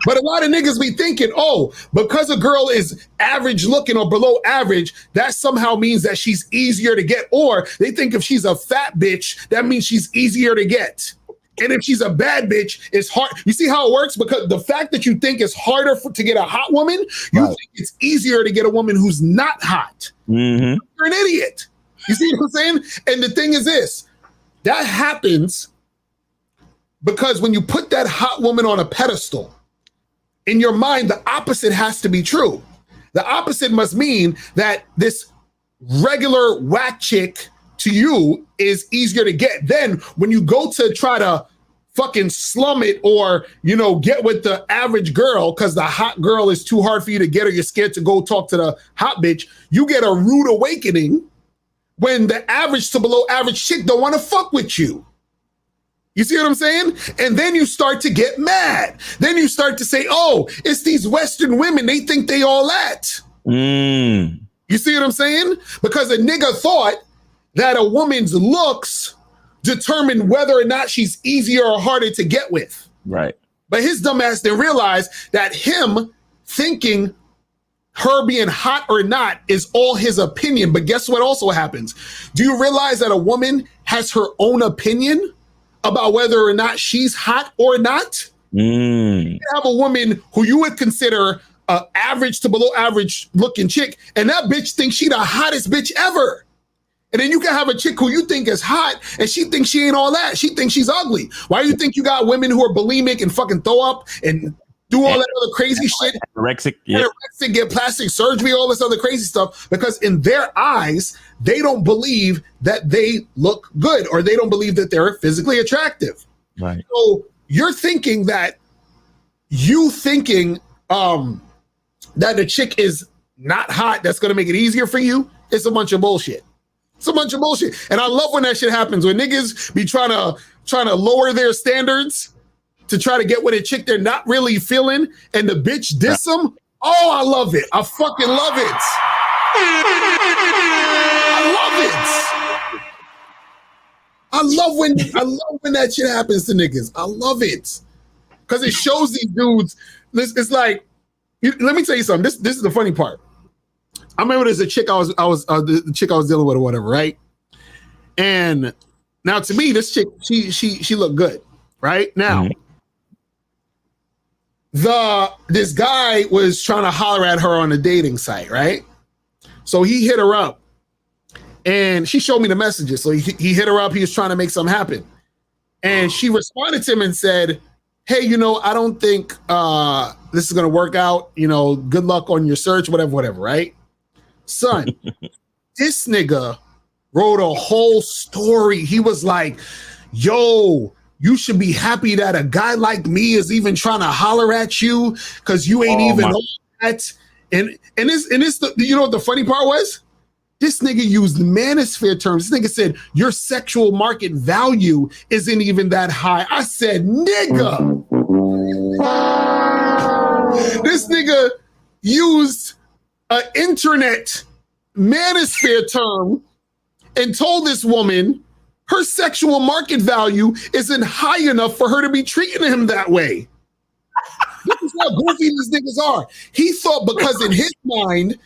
But a lot of niggas be thinking, oh, because a girl is average looking or below average, that somehow means that she's easier to get. Or they think if she's a fat bitch, that means she's easier to get. And if she's a bad bitch, it's hard. You see how it works? Because the fact that you think it's harder to get a hot woman, you think it's easier to get a woman who's not hot. You're an idiot. You see what I'm saying? And the thing is this, that happens because when you put that hot woman on a pedestal, in your mind, the opposite has to be true. The opposite must mean that this regular whack chick to you is easier to get. Then when you go to try to fucking slum it or, get with the average girl because the hot girl is too hard for you to get or you're scared to go talk to the hot bitch, you get a rude awakening when the average to below average chick don't want to fuck with you. You see what I'm saying? And then you start to get mad. Then you start to say, oh, it's these Western women. They think they all that. You see what I'm saying? Because a nigga thought that a woman's looks determine whether or not she's easier or harder to get with. Right. But his dumb ass didn't realize that him thinking her being hot or not is all his opinion. But guess what also happens? Do you realize that a woman has her own opinion about whether or not she's hot or not? You have a woman who you would consider an average to below average looking chick, and that bitch thinks she the hottest bitch ever. And then you can have a chick who you think is hot and she thinks she ain't all that. She thinks she's ugly. Why do you think you got women who are bulimic and fucking throw up and do all that other crazy shit? Anorexic, get plastic surgery, all this other crazy stuff, because in their eyes, they don't believe that they look good or they don't believe that they're physically attractive. Right. So you're thinking that that the chick is not hot, that's going to make it easier for you. It's a bunch of bullshit. It's a bunch of bullshit. And I love when that shit happens, when niggas be trying to lower their standards to try to get with a chick they're not really feeling, and the bitch diss them. Oh, I love it. I fucking love it. I love when that shit happens to niggas. I love it. Because it shows these dudes, it's like, let me tell you something. This is the funny part. I remember there's a chick the chick I was dealing with or whatever, right? And now to me, this chick, she looked good, right? Now, this guy was trying to holler at her on a dating site, right? So he hit her up and she showed me the messages. So he hit her up. He was trying to make something happen. And she responded to him and said, hey, I don't think this is going to work out. Good luck on your search, whatever, right? Son, this nigga wrote a whole story. He was like, yo, you should be happy that a guy like me is even trying to holler at you because you ain't all that. And this you know what the funny part was? This nigga used manosphere terms. This nigga said your sexual market value isn't even that high. I said, nigga. This nigga used an internet manosphere term and told this woman her sexual market value isn't high enough for her to be treating him that way. This is how goofy these niggas are. He thought because in his mind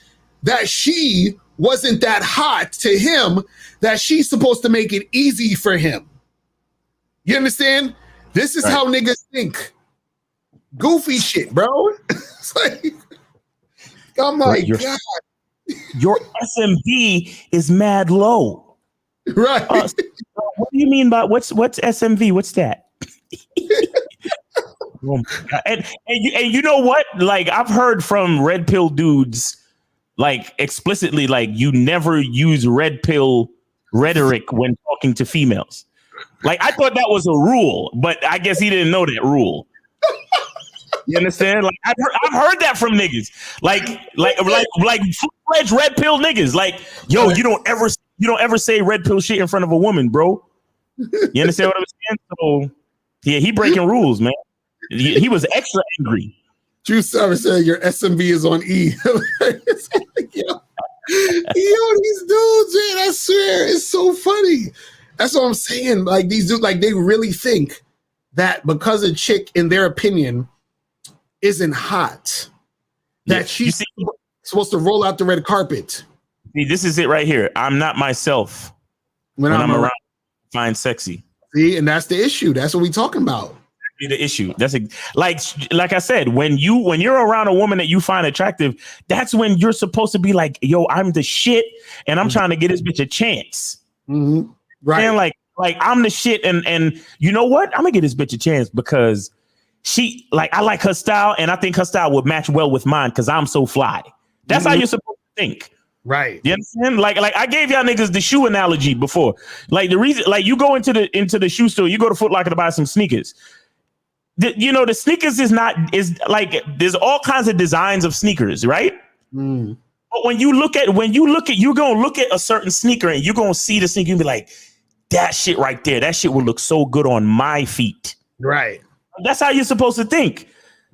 that she wasn't that hot to him, that she's supposed to make it easy for him. You understand? This is how niggas think. Goofy shit, bro. It's like, oh my God. Your SMV is mad low. Right. What do you mean by what's SMV? What's that? and you know what? Like, I've heard from red pill dudes, like, explicitly, like, you never use red pill rhetoric when talking to females. Like, I thought that was a rule, but I guess he didn't know that rule. You understand? Like, I've heard that from niggas. Like full-fledged red pill niggas. Like, yo, you don't ever say red pill shit in front of a woman, bro. You understand what I'm saying? So yeah, he breaking rules, man. He was extra angry. True Savage said your SMV is on E. Yo, these dudes, man, I swear, it's so funny. That's what I'm saying. Like, these dudes, like, they really think that because a chick, in their opinion, isn't hot, that she's supposed to roll out the red carpet. See, this is it right here. I'm not myself when I'm around. Find sexy. See, and that's the issue. That's what we talking about. The issue. That's like I said, when you're around a woman that you find attractive, that's when you're supposed to be like, yo, I'm the shit, and I'm trying to get this bitch a chance. Mm-hmm. Right. And like I'm the shit, and you know what? I'm gonna get this bitch a chance because she, like, I like her style, and I think her style would match well with mine because I'm so fly. That's how you're supposed to think. Right. You understand? Like I gave y'all niggas the shoe analogy before. Like, the reason, like, you go into the shoe store, you go to Foot Locker to buy some sneakers. The sneakers is like, there's all kinds of designs of sneakers, right? Mm. But when you look at, you're gonna look at a certain sneaker and you're gonna see the sneaker and be like, that shit right there, that shit would look so good on my feet. Right. That's how you're supposed to think.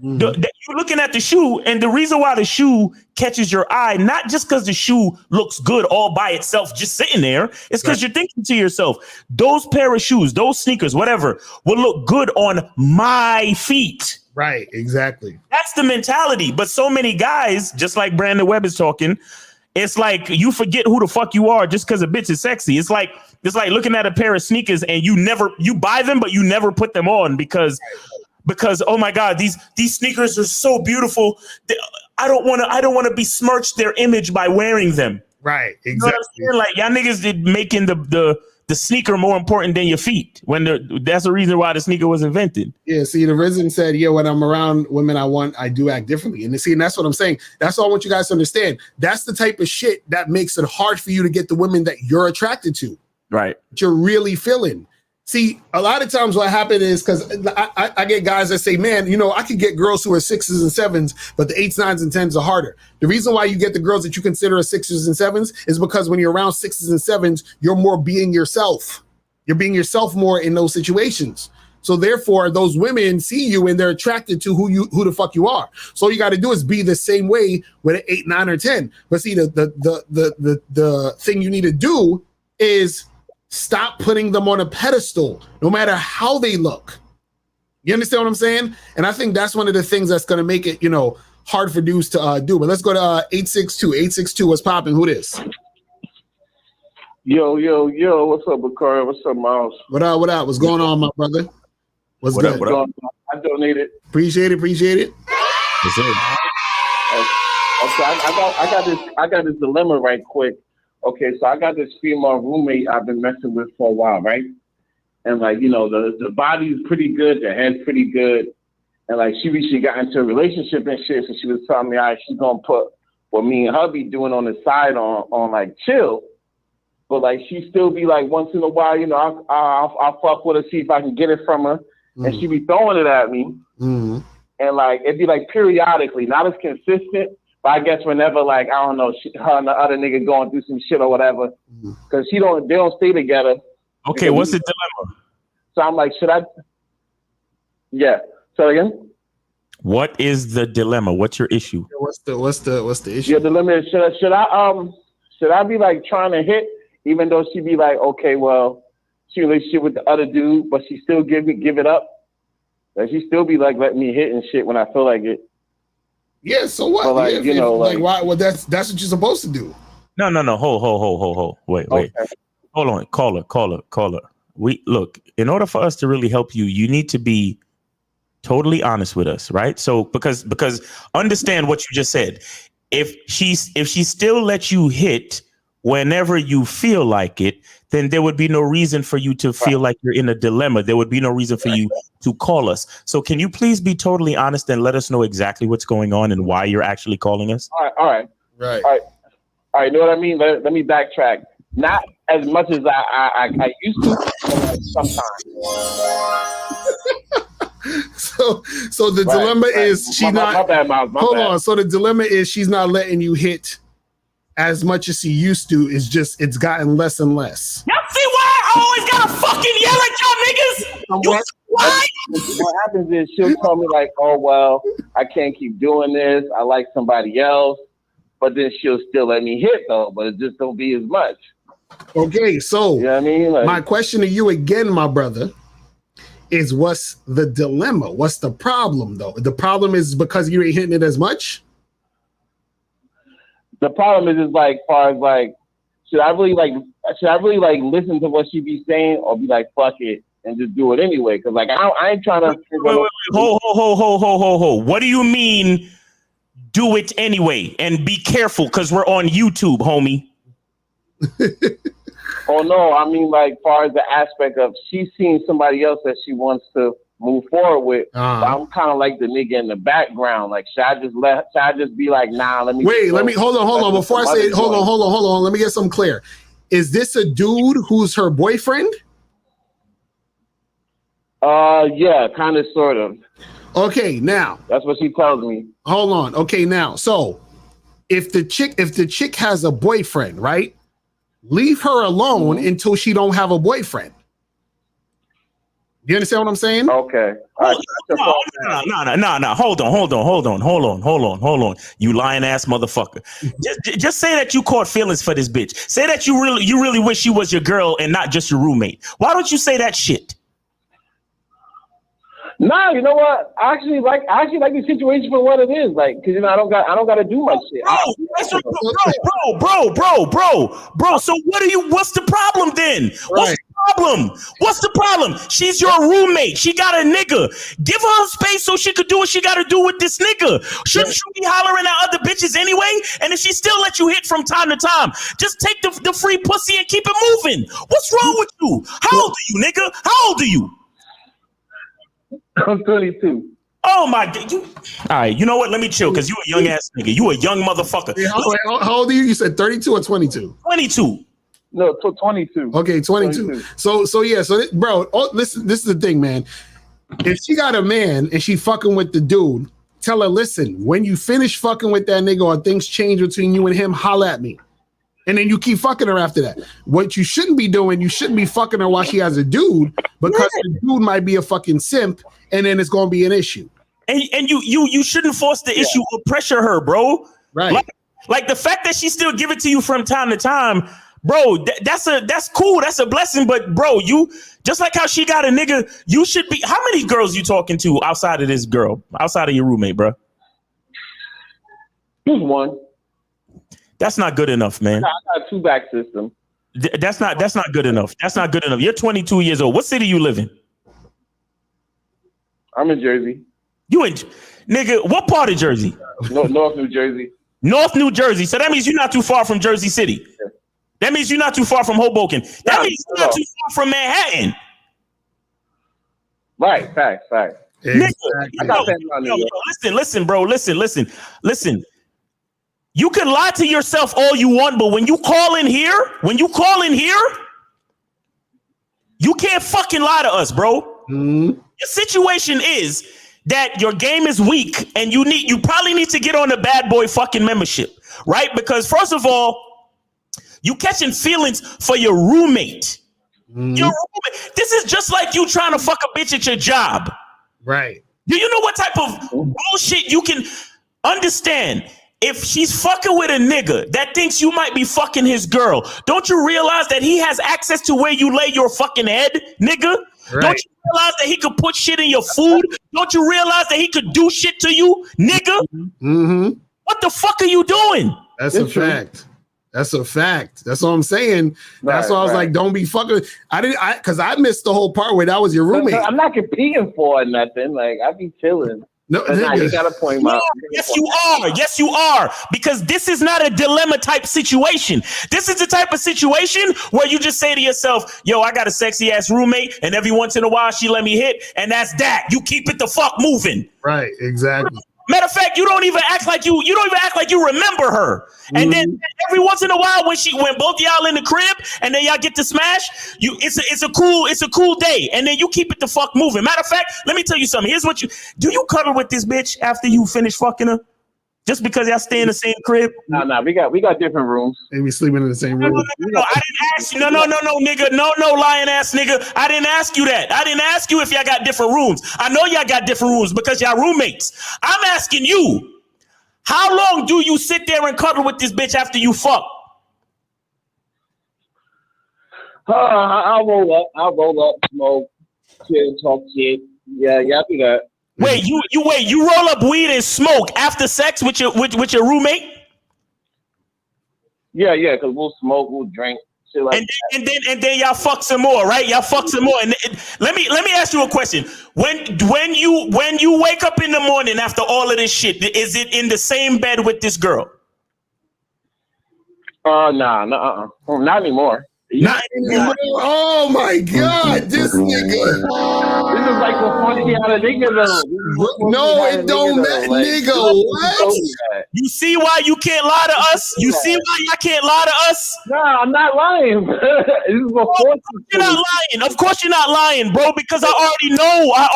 Mm-hmm. You're looking at the shoe, and the reason why the shoe catches your eye, not just because the shoe looks good all by itself, just sitting there, it's because you're thinking to yourself, those pair of shoes, those sneakers, whatever, will look good on my feet. Right, exactly. That's the mentality. But so many guys, just like Brandon Webb is talking, it's like you forget who the fuck you are just because a bitch is sexy. It's like looking at a pair of sneakers and you buy them, but you never put them on because oh my God, these sneakers are so beautiful. I don't want to besmirch their image by wearing them. Right, exactly. You know what I'm saying? Like, y'all niggas did making the sneaker more important than your feet that's the reason why the sneaker was invented. Yeah, see, the resident said, yeah, when I'm around women I do act differently. And that's what I'm saying. That's all I want you guys to understand. That's the type of shit that makes it hard for you to get the women that you're attracted to. Right. That you're really feeling. See, a lot of times what happened is because I get guys that say, man, I could get girls who are 6s and 7s, but the 8s, 9s, and 10s are harder. The reason why you get the girls that you consider 6s and 7s is because when you're around 6s and 7s, you're more being yourself. You're being yourself more in those situations. So therefore, those women see you and they're attracted to who the fuck you are. So all you got to do is be the same way with an 8, 9, or 10. But see, the thing you need to do is stop putting them on a pedestal, no matter how they look. You understand what I'm saying? And I think that's one of the things that's going to make it, hard for dudes to do. But let's go to 862. 862, what's popping? Who this? Yo. What's up, Bakari? What's up, Miles? What up? What's going on, my brother? What's good? What up? I donated. Appreciate it. Yes, sir. Okay, I got this dilemma right quick. Okay, so I got this female roommate I've been messing with for a while, right? And like, the body's pretty good, the head's pretty good. And like, she recently got into a relationship and shit, so she was telling me, all right, she's gonna put what me and hubby doing on the side on like chill. But like, she still be like, once in a while, I'll fuck with her, see if I can get it from her. Mm-hmm. And she be throwing it at me. Mm-hmm. And like, it'd be like periodically, not as consistent, But I guess whenever, like, I don't know, her and the other nigga going through some shit or whatever, because they don't stay together. Okay, what's the dilemma? So I'm like, should I? Yeah. So again, what is the dilemma? What's your issue? What's the issue? Your dilemma is should I be like trying to hit, even though she be like, okay, well, she relationship with the other dude, but she still give it up. Like she still be like letting me hit and shit when I feel like it. Yeah, so what? But like, why? Well, that's what you're supposed to do. No. Hold. Wait. Okay. Hold on. Caller. We look, in order for us to really help you, you need to be totally honest with us, right? So because understand what you just said. If she still lets you hit whenever you feel like it, then there would be no reason for you to feel like you're in a dilemma. There would be no reason for you to call us. So can you please be totally honest and let us know exactly what's going on and why you're actually calling us? All right. You know what I mean? Let me backtrack. Not as much as I used to, but sometimes. So the dilemma is she's not. My bad, Miles. Hold on. So the dilemma is she's not letting you hit as much as she used to. It's gotten less and less. Y'all see why I always gotta fucking yell at y'all niggas? Why? What happens is she'll tell me like, oh well, I can't keep doing this. I like somebody else, but then she'll still let me hit though, but it just don't be as much. Okay, so you know what I mean? Like, my question to you again, my brother, is what's the dilemma? What's the problem though? The problem is because you ain't hitting it as much? The problem is like, far as like, should I really listen to what she be saying or be like, fuck it and just do it anyway? Because like, I ain't trying to. Wait. Hold. What do you mean? Do it anyway and be careful because we're on YouTube, homie. Oh no, I mean like far as the aspect of she's seeing somebody else that she wants to move forward with. I'm kind of like the nigga in the background. Like should I just be like, nah, let me hold on. Before I say it, hold on. Let me get something clear. Is this a dude who's her boyfriend? Yeah, kind of sort of. Okay, now. That's what she tells me. Hold on. Okay, now. So if the chick has a boyfriend, right? Leave her alone until she don't have a boyfriend. You understand what I'm saying? Okay. No. Hold on. You lying ass motherfucker. Just say that you caught feelings for this bitch. Say that you really wish she was your girl and not just your roommate. Why don't you say that shit? Nah, you know what? I actually like the situation for what it is. Like, cause I don't got to do much shit. Bro. So what's the problem then? Right. What's the problem? She's your roommate. She got a nigga. Give her space so she could do what she got to do with this nigga. Shouldn't you be hollering at other bitches anyway? And if she still let you hit from time to time, just take the free pussy and keep it moving. What's wrong with you? How old are you, nigga? How old are you? I'm 22. Oh my God! All right, you know what? Let me chill because you a young ass nigga. You a young motherfucker. Yeah, how old are you? You said 32 or 22? 22. No, 22. Okay, 22. So bro, listen. This is the thing, man. If she got a man and she fucking with the dude, tell her, listen. When you finish fucking with that nigga or things change between you and him, holla at me. And then you keep fucking her after that. What you shouldn't be doing, you shouldn't be fucking her while she has a dude because the dude might be a fucking simp, and then it's gonna be an issue. And you shouldn't force the issue or pressure her, bro. Right. Like the fact that she still give it to you from time to time, bro. That's cool. That's a blessing. But bro, you just like how she got a nigga, you should be. How many girls you talking to outside of this girl, outside of your roommate, bro? Just one. That's not good enough, man. I got a 2-back system. That's not good enough. That's not good enough. You're 22 years old. What city you live in? I'm in Jersey. You in nigga? What part of Jersey? North New Jersey. North New Jersey. So that means you're not too far from Jersey City. Yeah. That means you're not too far from Hoboken. That means you're not too far from Manhattan. Right. Facts. Exactly. Listen, bro. Listen. You can lie to yourself all you want, but when you call in here, you can't fucking lie to us, bro. Mm-hmm. The situation is that your game is weak and you probably need to get on the bad boy fucking membership, right? Because first of all, you catching feelings for your roommate. Your roommate. This is just like you trying to fuck a bitch at your job. Right. Do you know what type of bullshit you can understand? If she's fucking with a nigga that thinks you might be fucking his girl, don't you realize that he has access to where you lay your fucking head, nigga? Right. Don't you realize that he could put shit in your food? Don't you realize that he could do shit to you, nigga? Mm-hmm. What the fuck are you doing? That's a fact. That's a fact. That's what I'm saying. That's why I was like, don't be fucking. Because I missed the whole part where that was your roommate. I'm not competing for nothing. Like, I be chilling. No, you got to point out. Yes, you are. Yes, you are. Because this is not a dilemma type situation. This is the type of situation where you just say to yourself, yo, I got a sexy ass roommate, and every once in a while she let me hit, and that's that. You keep it the fuck moving. Right, exactly. Matter of fact, you don't even act like you remember her. And then every once in a while when both y'all in the crib and then y'all get to smash, it's a cool day. And then you keep it the fuck moving. Matter of fact, let me tell you something. Here's what do you cuddle with this bitch after you finish fucking her? Just because y'all stay in the same crib? No, we got different rooms. And we sleeping in the same room. No, I didn't ask you. No, nigga. No, lying ass nigga. I didn't ask you that. I didn't ask you if y'all got different rooms. I know y'all got different rooms because y'all roommates. I'm asking you, how long do you sit there and cuddle with this bitch after you fuck? I'll roll up, smoke, chill, talk shit. Yeah, I do that. Wait, you roll up weed and smoke after sex with your roommate? Yeah, because we'll smoke, we'll drink, shit like that. And then y'all fuck some more, right? Y'all fuck some more. And let me ask you a question. When you wake up in the morning after all of this shit, is it in the same bed with this girl? Nah, not anymore. Not anymore. Oh my God, this nigga. This is like the funny out of nigga though. No, it don't matter, nigga. What? You see why you can't lie to us? You see why y'all can't lie to us? No, I'm not lying. You're not lying. Of course you're not lying, bro, because I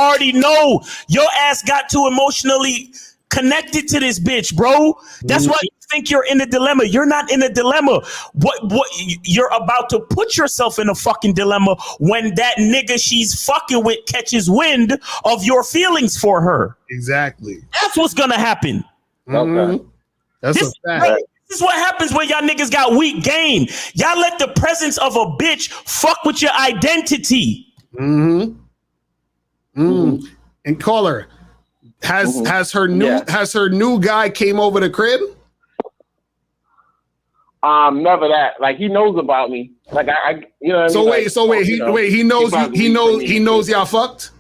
already know your ass got too emotionally connected to this bitch, bro. That's why you think you're in a dilemma. You're not in a dilemma. What you're about to put yourself in a fucking dilemma when that nigga she's fucking with catches wind of your feelings for her. Exactly. That's what's gonna happen. Okay. That's a fact. This is what happens when y'all niggas got weak game. Y'all let the presence of a bitch fuck with your identity. And caller, has her new guy came over the crib? Never that. Like, he knows about me. Like, I you know. So wait, he knows y'all fucked?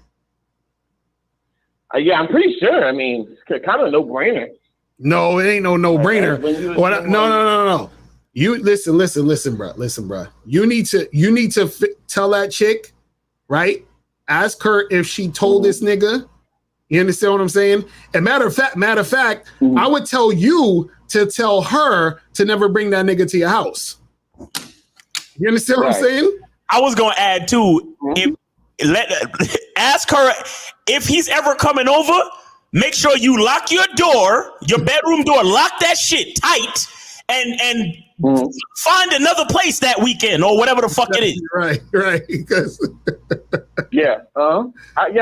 Yeah, I'm pretty sure. I mean, it's kind of no brainer. No, it ain't no brainer. No. You listen, bro. You need to tell that chick, right? Ask her if she told this nigga. You understand what I'm saying? And matter of fact, I would tell you to tell her to never bring that nigga to your house. You understand what I'm saying? I was gonna add too. Ask her if he's ever coming over. Make sure you lock your door, your bedroom door. Lock that shit tight, and find another place that weekend or whatever the fuck it is. Right. Because I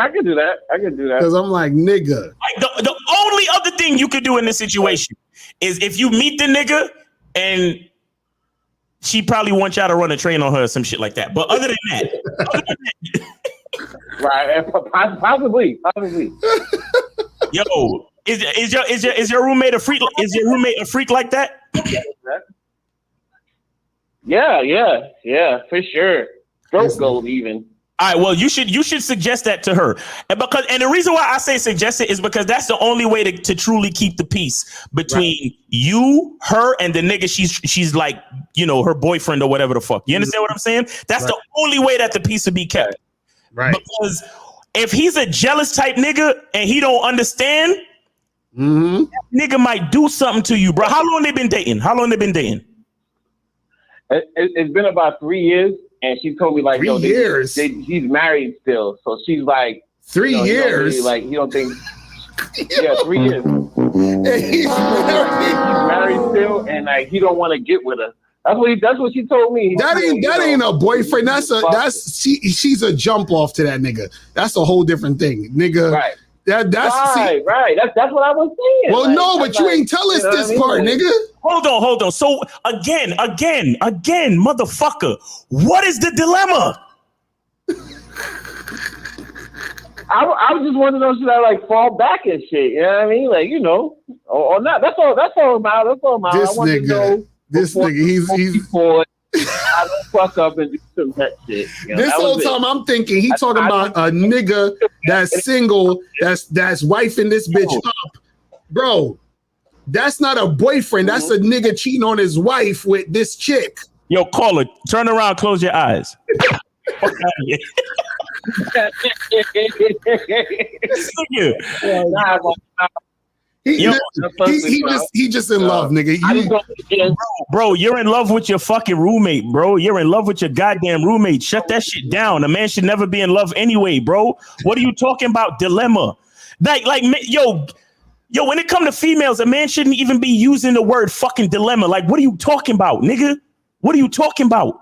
can do that. Because I'm like, nigga. Like the only other thing you could do in this situation is if you meet the nigga and she probably wants y'all to run a train on her or some shit like that. But other than that, right? Possibly. Yo, is your roommate a freak? Is your roommate a freak like that? Yeah, for sure. Throat gold even. All right, well, you should suggest that to her, and the reason why I say suggest it is because that's the only way to truly keep the peace between you, her, and the nigga she's like, you know, her boyfriend or whatever the fuck. You understand what I'm saying? That's the only way that the peace will be kept. Right. Because if he's a jealous type nigga and he don't understand, that nigga might do something to you, bro. How long they been dating? It's been about 3 years. And she told me, like, 3 years. She's married still. So she's like, 3 He don't years. really, like, he don't think. Yeah, 3 years. He's Married still, and like he don't want to get with her. That's what she told me. That ain't a boyfriend. She's a jump off to that nigga. That's a whole different thing, nigga. Right. That's right. That's what I was saying. Well, like, no, but you ain't tell us this part, nigga. Hold on. So again, motherfucker, what is the dilemma? I was just wondering, should I like fall back and shit? You know what I mean? Like, or not. That's all. That's all about. This nigga, he's I don't fuck up and do some that shit. This whole time I'm thinking he talking about a nigga that's single, that's wifing this bitch up, bro. That's not a boyfriend. That's a nigga cheating on his wife with this chick. Yo, caller, turn around, close your eyes. He just in love, nigga. Bro, you're in love with your fucking roommate, bro. You're in love with your goddamn roommate. Shut that shit down. A man should never be in love anyway, bro. What are you talking about? Dilemma. Yo, when it comes to females, a man shouldn't even be using the word fucking dilemma. Like, what are you talking about, nigga? What are you talking about?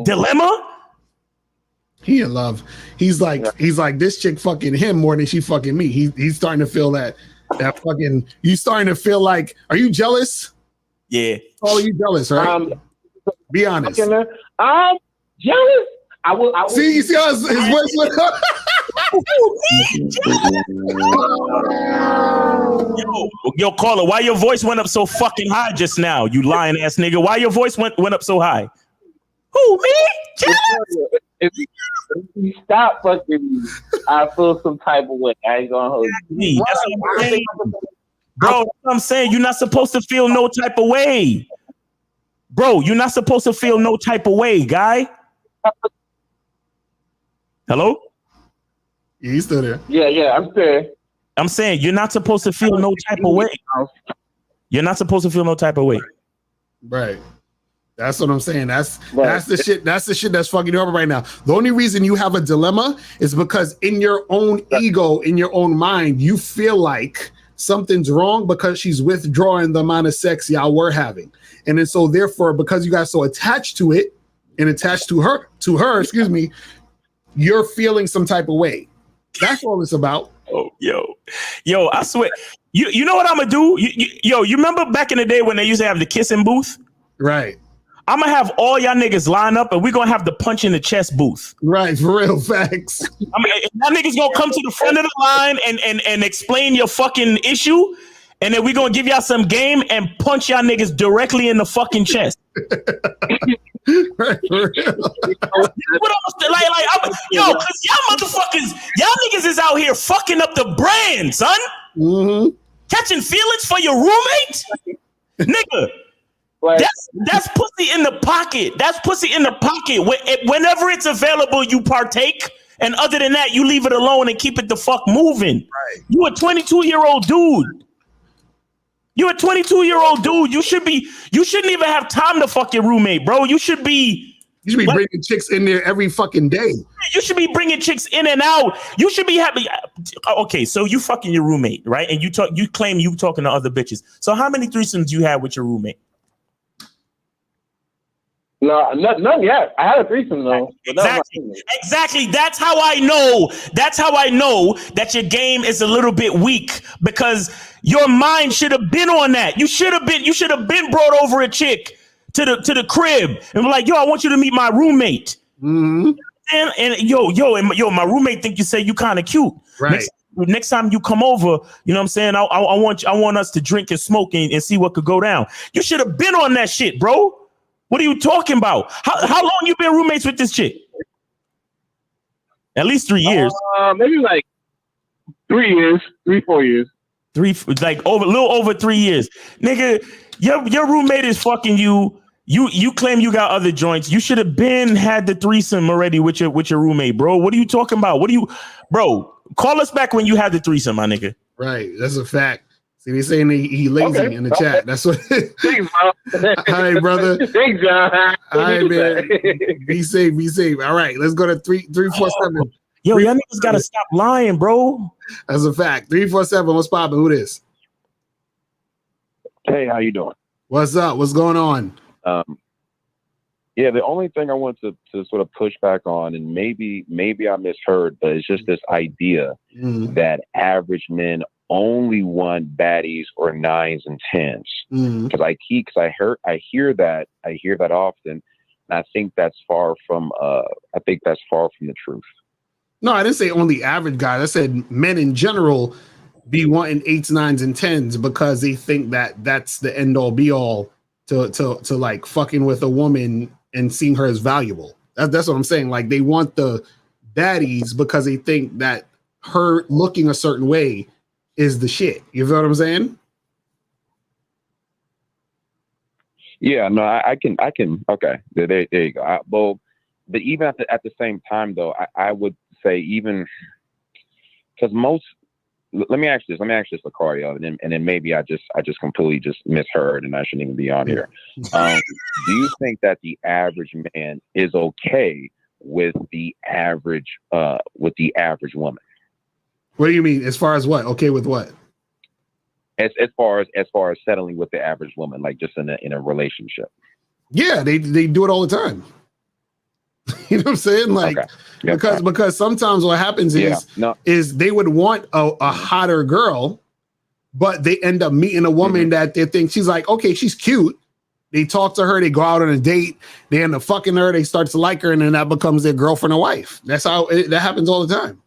Dilemma? He in love. He's like this chick fucking him more than she fucking me. He's starting to feel that fucking. You starting to feel like? Are you jealous? Yeah. Oh, you jealous, right? Be honest. Jealous. I will. See, you see how his voice went up. Yo, caller, why your voice went up so fucking high just now? You lying ass nigga. Why your voice went up so high? Who, me? Jealous? If you stop fucking me, I feel some type of way. I ain't gonna hold you. That's what I'm saying. Bro, that's what I'm saying. You're not supposed to feel no type of way. Bro, you're not supposed to feel no type of way, guy. Hello? Yeah, he's still there. Yeah, I'm there. I'm saying you're not supposed to feel no type of way. You're not supposed to feel no type of way. Right. That's what I'm saying. That's the shit. That's the shit that's fucking you up right now. The only reason you have a dilemma is because in your own ego, in your own mind, you feel like something's wrong because she's withdrawing the amount of sex y'all were having. And then so therefore, because you got so attached to it and attached to her, you're feeling some type of way. That's all it's about. Oh, yo, I swear. You know what I'm gonna do? You remember back in the day when they used to have the kissing booth? Right. I'm gonna have all y'all niggas line up and we're gonna have the punch in the chest booth. Right, for real facts. I mean, y'all niggas gonna come to the front of the line and explain your fucking issue, and then we're gonna give y'all some game and punch y'all niggas directly in the fucking chest. Right, for real. Cause y'all niggas is out here fucking up the brand, son. Mm-hmm. Catching feelings for your roommate, nigga. That's pussy in the pocket. That's pussy in the pocket. Whenever it's available, you partake. And other than that, you leave it alone and keep it the fuck moving. Right. You a 22-year-old dude. You're a 22-year-old dude. You shouldn't even have time to fuck your roommate, bro. You should be bringing chicks in there every fucking day. You should be bringing chicks in and out. You should be happy. Okay, so you fucking your roommate, right? And you claim you talking to other bitches. So how many threesomes you had with your roommate? No, none yet. I had a threesome though. Exactly. That's how I know that your game is a little bit weak, because your mind should have been on that. You should have been brought over a chick to the crib and be like, yo, I want you to meet my roommate. Mm-hmm. And my roommate think you say you kind of cute. Right. Next time you come over, you know what I'm saying? I want us to drink and smoke and see what could go down. You should have been on that shit, bro. What are you talking about? How long you been roommates with this chick? At least 3 years. Maybe like 3 years, 4 years. A little over 3 years. Nigga, your roommate is fucking you. You claim you got other joints. You should have been had the threesome already with your roommate, bro. What are you talking about? Bro, call us back when you had the threesome, my nigga. Right. That's a fact. See, he's saying he lazy in the chat. That's what. Thanks, All right, brother. Thanks, John. All right, man. Be safe. All right, let's go to 347. Yo, y'all niggas gotta stop lying, bro. That's a fact. 347. What's poppin'? Who this? Hey, how you doing? What's up? What's going on? Yeah, the only thing I want to sort of push back on, and maybe I misheard, but it's just this idea that average men only want baddies or 9s and 10s. Because I hear that often, and I think that's far from the truth. No, I didn't say only average guys. I said men in general be wanting 8s, 9s, and 10s because they think that that's the end all be all to like fucking with a woman and seeing her as valuable. That's what I'm saying. Like they want the baddies because they think that her looking a certain way is the shit. You feel what I'm saying? Yeah, no, I can. Okay, there you go. But even at the same time, though, I would say even because most. Let me ask this, Lucario, and then maybe I just completely just misheard, and I shouldn't even be on here. Do you think that the average man is okay with the average woman? What do you mean? As far as what? Okay with what? As far as settling with the average woman, like just in a relationship. Yeah, they do it all the time. You know what I'm saying? Like, okay. because sometimes what happens is they would want a hotter girl, but they end up meeting a woman that they think she's like, okay, she's cute. They talk to her, they go out on a date, they end up fucking her, they start to like her, and then that becomes their girlfriend or wife. That's how that happens all the time.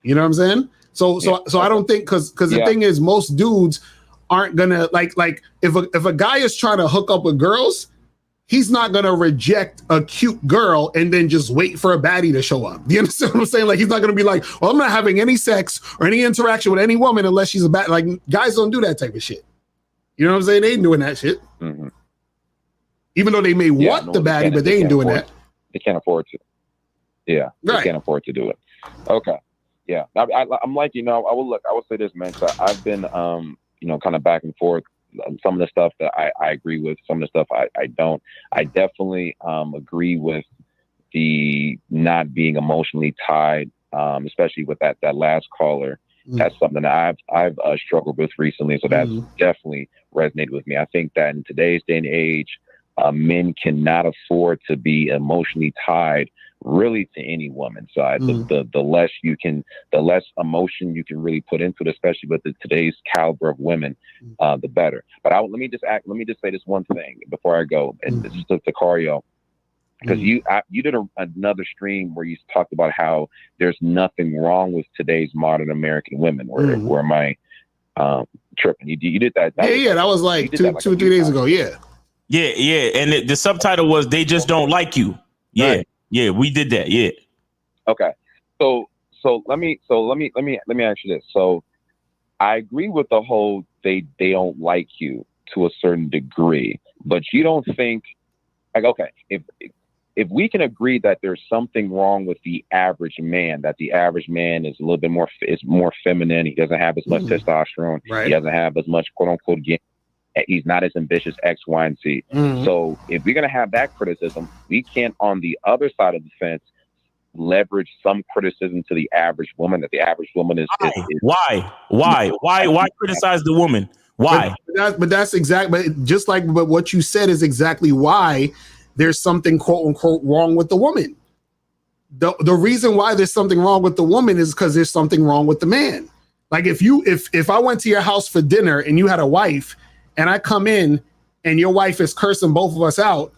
You know what I'm saying? So I don't think because the thing is most dudes aren't gonna like if a guy is trying to hook up with girls, he's not going to reject a cute girl and then just wait for a baddie to show up. Do you understand what I'm saying? Like, he's not going to be like, well, I'm not having any sex or any interaction with any woman unless she's a bad. Like, guys don't do that type of shit. You know what I'm saying? They ain't doing that shit. Even though they may want the baddie, but they ain't doing that. They can't afford to. Yeah. Right. They can't afford to do it. Okay. Yeah. I'm like, I will say this, man. So I've been, kind of back and forth. Some of the stuff that I agree with, some of the stuff I don't. I definitely agree with the not being emotionally tied, especially with that last caller. That's something that I've struggled with recently. So that's definitely resonated with me. I think that in today's day and age, men cannot afford to be emotionally tied really to any woman. So the less emotion you can really put into it, especially with today's caliber of women, the better. But let me just say this one thing before I go, and this is to Cario, because you did another stream where you talked about how there's nothing wrong with today's modern American women. Where am I tripping? You did that. That was like 2 or 3 days ago. Yeah. And the subtitle was "They Just Don't Like You." Yeah. Right. Yeah, we did that. Yeah. Okay. So let me ask you this. So I agree with the whole they don't like you to a certain degree, but you don't think like, okay, if we can agree that there's something wrong with the average man, that the average man is a little bit more feminine, he doesn't have as much testosterone, he doesn't have as much quote unquote he's not as ambitious, X, Y, and Z. So if we're going to have that criticism, we can't, on the other side of the fence, leverage some criticism to the average woman, that the average woman is why criticize the woman? Why? But that's exactly, but what you said is exactly why there's something quote unquote wrong with the woman. The reason why there's something wrong with the woman is because there's something wrong with the man. Like if I went to your house for dinner and you had a wife, and I come in and your wife is cursing both of us out,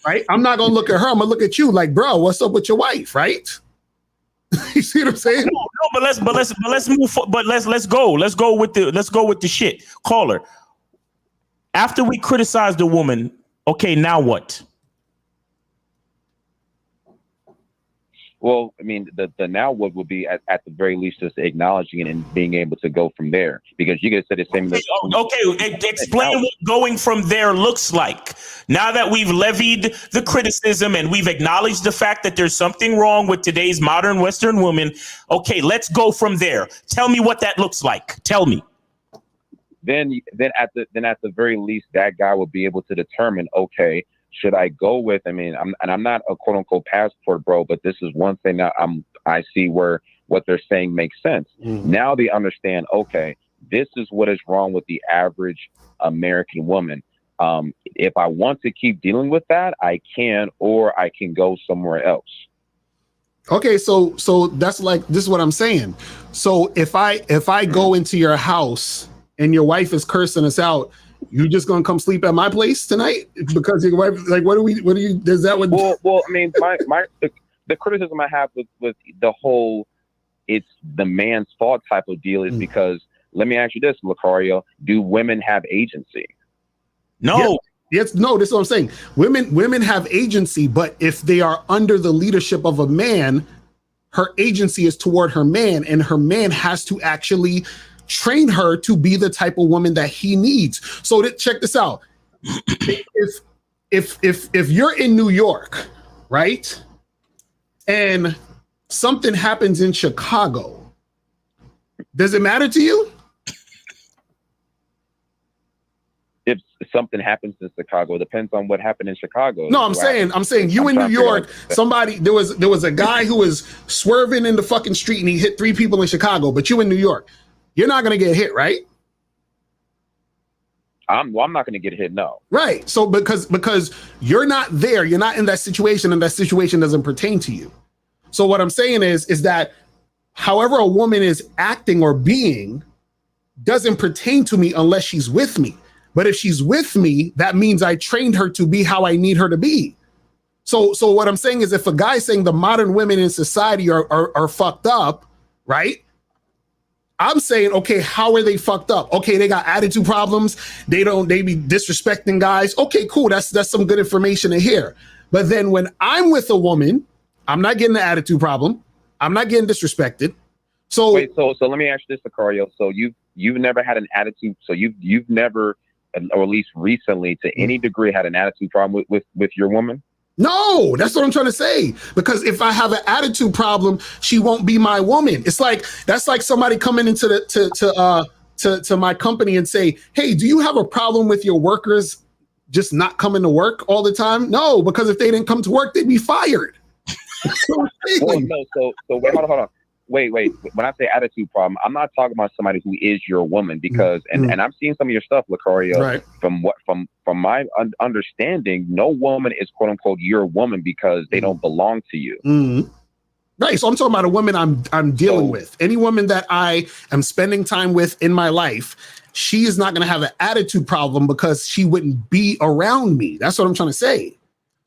right? I'm not gonna look at her. I'm gonna look at you like, bro, what's up with your wife, right? You see what I'm saying? No, but let's move. Let's go with the shit. Caller. After we criticize the woman, okay, now what? Well, I mean, the now what would be at the very least just acknowledging it and being able to go from there, because you could say the same. Okay, explain what going from there looks like. Now that we've levied the criticism and we've acknowledged the fact that there's something wrong with today's modern Western woman, okay, let's go from there. Tell me what that looks like. Tell me. Then at the very least, that guy will be able to determine, okay, should I go with? I mean, I'm not a quote unquote passport bro, but this is one thing that I see where what they're saying makes sense. Now they understand. Okay, this is what is wrong with the average American woman. If I want to keep dealing with that, I can, or I can go somewhere else. Okay, so that's like, this is what I'm saying. So if I go into your house and your wife is cursing us out, you just gonna come sleep at my place tonight because your wife, like, what do you? Does that what? Well, I mean, the criticism I have with the whole it's the man's fault type of deal is because, let me ask you this, Lucario, do women have agency? No. Yes, no, this is what I'm saying. Women have agency, but if they are under the leadership of a man, her agency is toward her man, and her man has to actually train her to be the type of woman that he needs. So check this out. If you're in New York, right, and something happens in Chicago, does it matter to you? If something happens in Chicago, it depends on what happened in Chicago. No, I'm saying you in New York, somebody, there was a guy who was swerving in the fucking street and he hit 3 people in Chicago, but you in New York, you're not going to get hit, right? I'm not going to get hit, no. Right. So because you're not there, you're not in that situation, and that situation doesn't pertain to you. So what I'm saying is that however a woman is acting or being doesn't pertain to me unless she's with me. But if she's with me, that means I trained her to be how I need her to be. So what I'm saying is, if a guy's saying the modern women in society are fucked up, right? I'm saying, okay, how are they fucked up? Okay, they got attitude problems. They be disrespecting guys. Okay, cool. That's some good information to hear. But then when I'm with a woman, I'm not getting the attitude problem. I'm not getting disrespected. So wait, so let me ask you this, Lucario. So you've never had an attitude. So you've never, or at least recently, to any degree, had an attitude problem with your woman? No, that's what I'm trying to say. Because if I have an attitude problem, she won't be my woman. It's like, that's like somebody coming into to my company and say, hey, do you have a problem with your workers just not coming to work all the time? No, because if they didn't come to work, they'd be fired. Well, no, so wait, hold on. Wait. When I say attitude problem, I'm not talking about somebody who is your woman, because and I'm seeing some of your stuff, Lucario. Right. From my understanding, no woman is quote unquote your woman because they don't belong to you. Mm-hmm. Right. So I'm talking about a woman I'm dealing with. Any woman that I am spending time with in my life, she is not going to have an attitude problem because she wouldn't be around me. That's what I'm trying to say.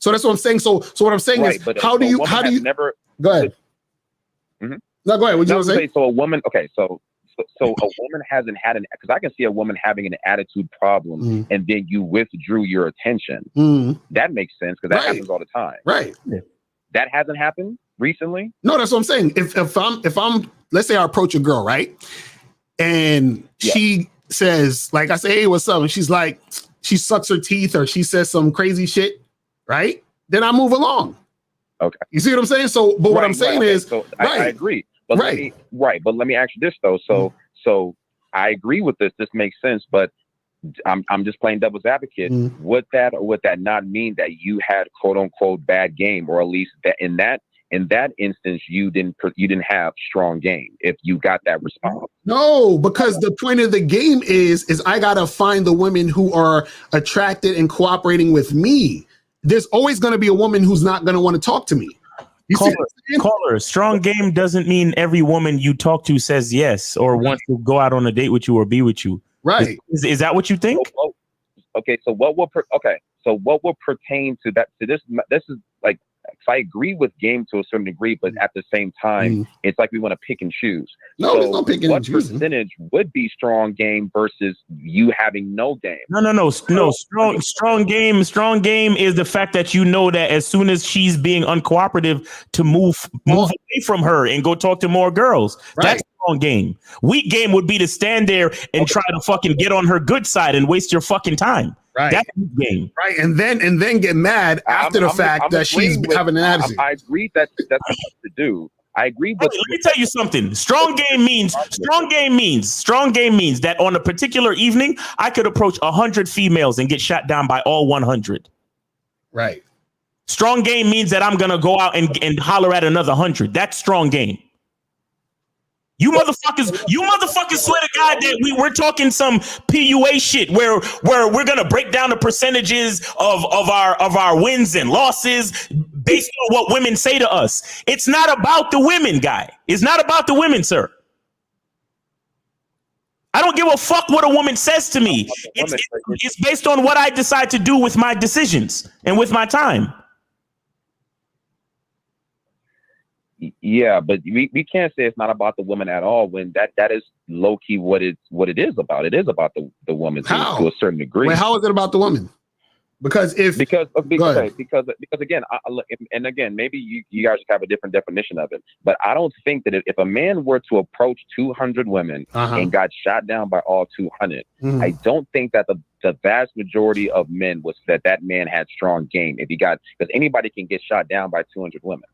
So that's what I'm saying. So what I'm saying is, how do you never go ahead? Mm-hmm. No, go ahead. What you want to say? So a woman, okay, so a woman hasn't had because I can see a woman having an attitude problem and then you withdrew your attention. That makes sense because that happens all the time. Right. That hasn't happened recently? No, that's what I'm saying. If I'm let's say I approach a girl, right? And she says, like, I say, hey, what's up? And she's like, she sucks her teeth or she says some crazy shit, right? Then I move along. Okay. You see what I'm saying? So, but what I'm saying is, so I agree. But but let me ask you this though. So I agree with this. This makes sense, but I'm just playing devil's advocate. Would that not mean that you had quote unquote bad game, or at least that in that instance you didn't have strong game if you got that response? No, because the point of the game is I gotta find the women who are attracted and cooperating with me. There's always going to be a woman who's not going to want to talk to me. Caller, strong game doesn't mean every woman you talk to says yes or wants to go out on a date with you or be with you. Right. Is that what you think? Okay. So what will pertain to that? To this is like, I agree with game to a certain degree, but at the same time, it's like we want to pick and choose. No, there's no picking and choosing. What percentage would be strong game versus you having no game? No. Strong game is the fact that you know that as soon as she's being uncooperative, to move away from her and go talk to more girls. Right. That's strong game. Weak game would be to stand there and try to fucking get on her good side and waste your fucking time. Right. That's game. Right. And then get mad after the fact that she's having an attitude. I agree that's what to do. I agree. Let me tell you something. Strong game means that on a particular evening, I could approach 100 females and get shot down by all 100. Right. Strong game means that I'm going to go out and holler at another 100. That's strong game. You motherfuckers swear to God that we're talking some PUA shit where we're gonna break down the percentages of our wins and losses based on what women say to us. It's not about the women, guy. It's not about the women, sir. I don't give a fuck what a woman says to me. It's based on what I decide to do with my decisions and with my time. Yeah, but we can't say it's not about the woman at all when that is low key what it is about. It is about the woman to a certain degree. Wait, how is it about the woman? Because again, and again, maybe you guys have a different definition of it, but I don't think that if a man were to approach 200 women and got shot down by all 200, I don't think that the vast majority of men was that man had strong game. Because anybody can get shot down by 200 women.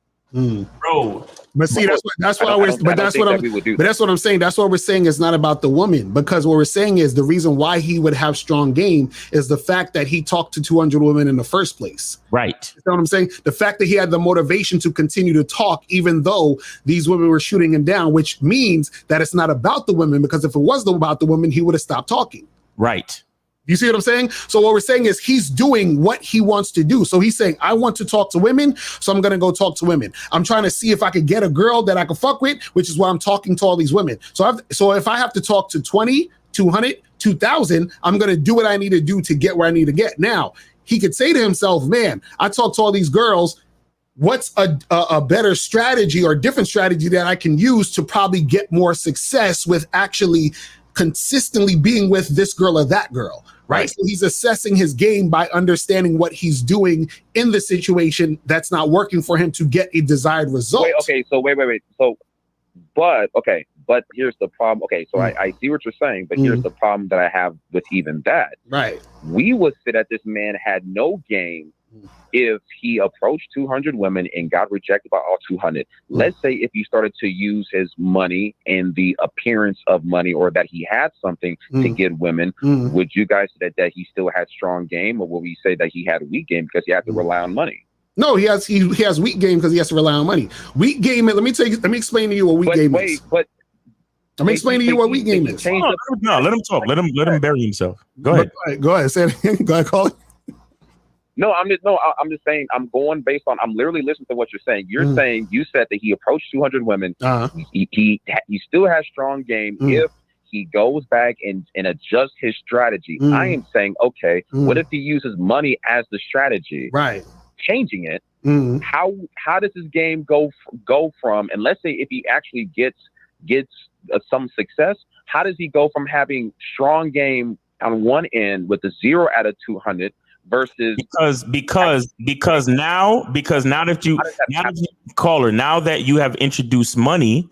Bro, but see, that's what I'm saying. That's what we're saying is not about the woman, because what we're saying is the reason why he would have strong game is the fact that he talked to 200 women in the first place. Right. You know what I'm saying? The fact that he had the motivation to continue to talk, even though these women were shooting him down, which means that it's not about the women, because if it was about the women, he would have stopped talking. Right. You see what I'm saying? So what we're saying is he's doing what he wants to do. So he's saying, I want to talk to women, so I'm going to go talk to women. I'm trying to see if I could get a girl that I could fuck with, which is why I'm talking to all these women. So if I have to talk to 20, 200, 2,000, I'm going to do what I need to do to get where I need to get. Now, he could say to himself, man, I talked to all these girls. What's a better strategy or different strategy that I can use to probably get more success with actually consistently being with this girl or that girl? Right. So he's assessing his game by understanding what he's doing in the situation that's not working for him to get a desired result. Wait. But here's the problem. Okay, so I see what you're saying, but here's the problem that I have with even that. Right. We would say that this man had no game if he approached 200 women and got rejected by all 200. Let's say if he started to use his money and the appearance of money, or that he had something to get women, would you guys say that he still had strong game, or will we say that he had weak game because he had to rely on money? No, he has weak game because he has to rely on money. Weak game. Let me explain to you what weak game is. Let me explain to you what weak game is. No, let him talk. Let him bury himself. Go ahead. Go ahead. Say it again. Go ahead, call it. I'm just saying, I'm going based on, I'm literally listening to what you're saying. You're saying, you said that he approached 200 women. He still has strong game if he goes back and adjusts his strategy. I am saying, okay, what if he uses money as the strategy? Right. Changing it. How does his game go from, and let's say if he actually gets some success, how does he go from having strong game on one end with a 0 out of 200 versus because now that you have introduced money,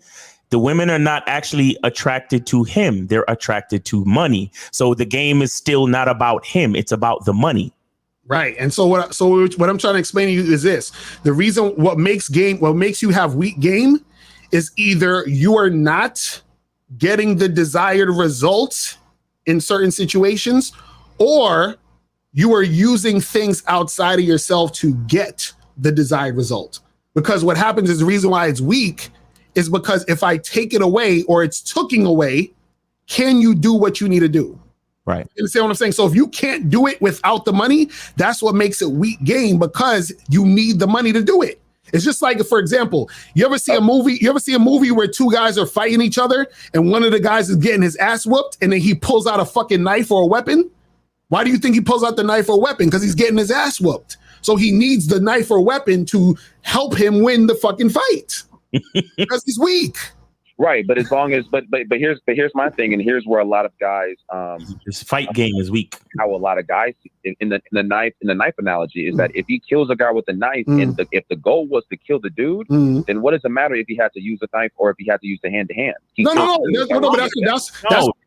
the women are not actually attracted to him, they're attracted to money. So the game is still not about him, it's about the money. Right. And so what I'm trying to explain to you is this: the reason what makes you have weak game is either you are not getting the desired results in certain situations, or you are using things outside of yourself to get the desired result. Because what happens is the reason why it's weak is because if I take it away or it's taken away, can you do what you need to do? Right. You understand what I'm saying? So if you can't do it without the money, that's what makes it weak game, because you need the money to do it. It's just like, for example, you ever see a movie where two guys are fighting each other and one of the guys is getting his ass whooped and then he pulls out a fucking knife or a weapon? Why do you think he pulls out the knife or weapon? Because he's getting his ass whooped. So he needs the knife or weapon to help him win the fucking fight because he's weak. Right, but as long as but here's my thing, and here's where a lot of guys his fight game is weak. How a lot of guys in the knife analogy is that if he kills a guy with a knife and if the goal was to kill the dude, then what does it matter if he had to use a knife or if he had to use the hand to hand?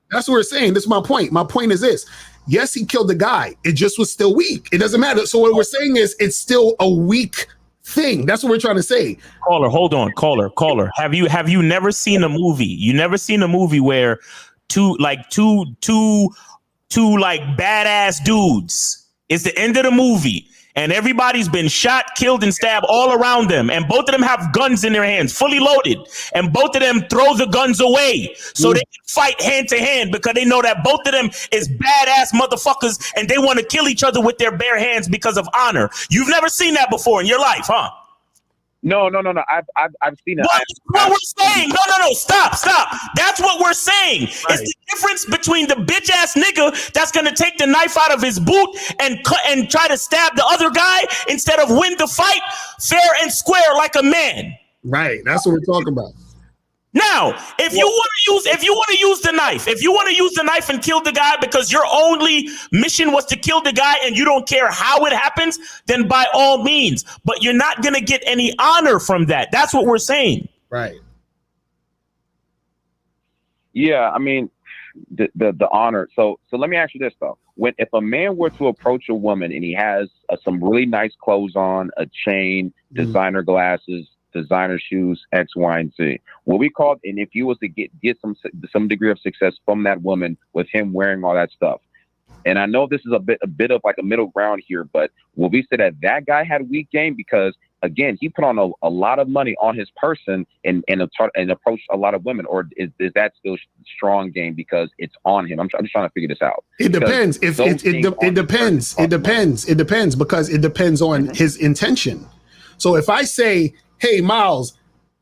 That's what we're saying. This is my point. My point is this: yes, he killed the guy. It just was still weak. It doesn't matter. So what we're saying is it's still a weak thing. That's what we're trying to say. Caller, hold on. Caller. Have you never seen a movie? You never seen a movie where two badass dudes, it's the end of the movie, and everybody's been shot, killed, and stabbed all around them, and both of them have guns in their hands, fully loaded, and both of them throw the guns away so they can fight hand to hand because they know that both of them is badass motherfuckers and they want to kill each other with their bare hands because of honor. You've never seen that before in your life, huh? No. I've seen it. What we're saying? No. Stop. That's what we're saying. Right. It's the difference between the bitch ass nigga that's gonna take the knife out of his boot and try to stab the other guy instead of win the fight fair and square like a man. Right. That's what we're talking about. Now, if you want to use the knife and kill the guy because your only mission was to kill the guy and you don't care how it happens, then by all means. But you're not going to get any honor from that. That's what we're saying. Right. Yeah, I mean, the honor. So let me ask you this though: if a man were to approach a woman and he has some really nice clothes on, a chain, designer glasses, designer shoes, X, Y, and Z. What we call, and if you was to get some degree of success from that woman with him wearing all that stuff, and I know this is a bit of like a middle ground here, but will we say that guy had weak game because again he put on a lot of money on his person and approached a lot of women, or is that still strong game because it's on him? I'm just trying to figure this out. It depends. It depends because it depends on his intention. So if I say, hey, Miles,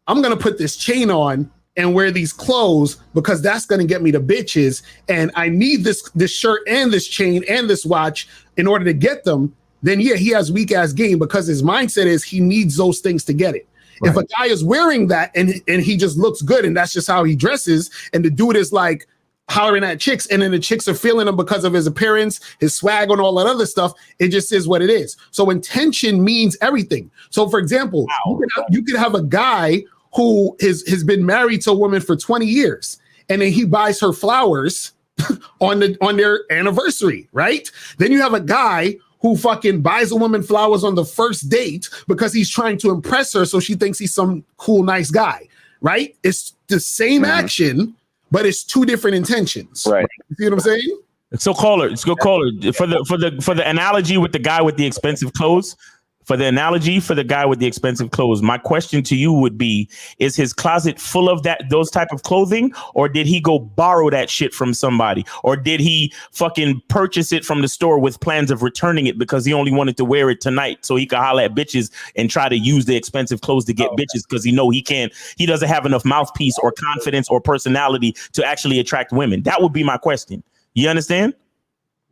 I'm going to put this chain on and wear these clothes because that's going to get me the bitches. And I need this shirt and this chain and this watch in order to get them. Then, yeah, he has weak ass game because his mindset is he needs those things to get it. Right. If a guy is wearing that and he just looks good and that's just how he dresses, and the dude is like hollering at chicks and then the chicks are feeling him because of his appearance, his swag, and all that other stuff, it just is what it is. So intention means everything. So for example, you could have a guy who has been married to a woman for 20 years and then he buys her flowers on their anniversary, right? Then you have a guy who fucking buys a woman flowers on the first date because he's trying to impress her so she thinks he's some cool, nice guy, right? It's the same action, but it's two different intentions. Right. You see what I'm saying? So caller, for the analogy with the guy with the expensive clothes. My question to you would be: is his closet full of those type of clothing, or did he go borrow that shit from somebody, or did he fucking purchase it from the store with plans of returning it because he only wanted to wear it tonight so he could holler at bitches and try to use the expensive clothes to get bitches because he doesn't have enough mouthpiece or confidence or personality to actually attract women? That would be my question. You understand?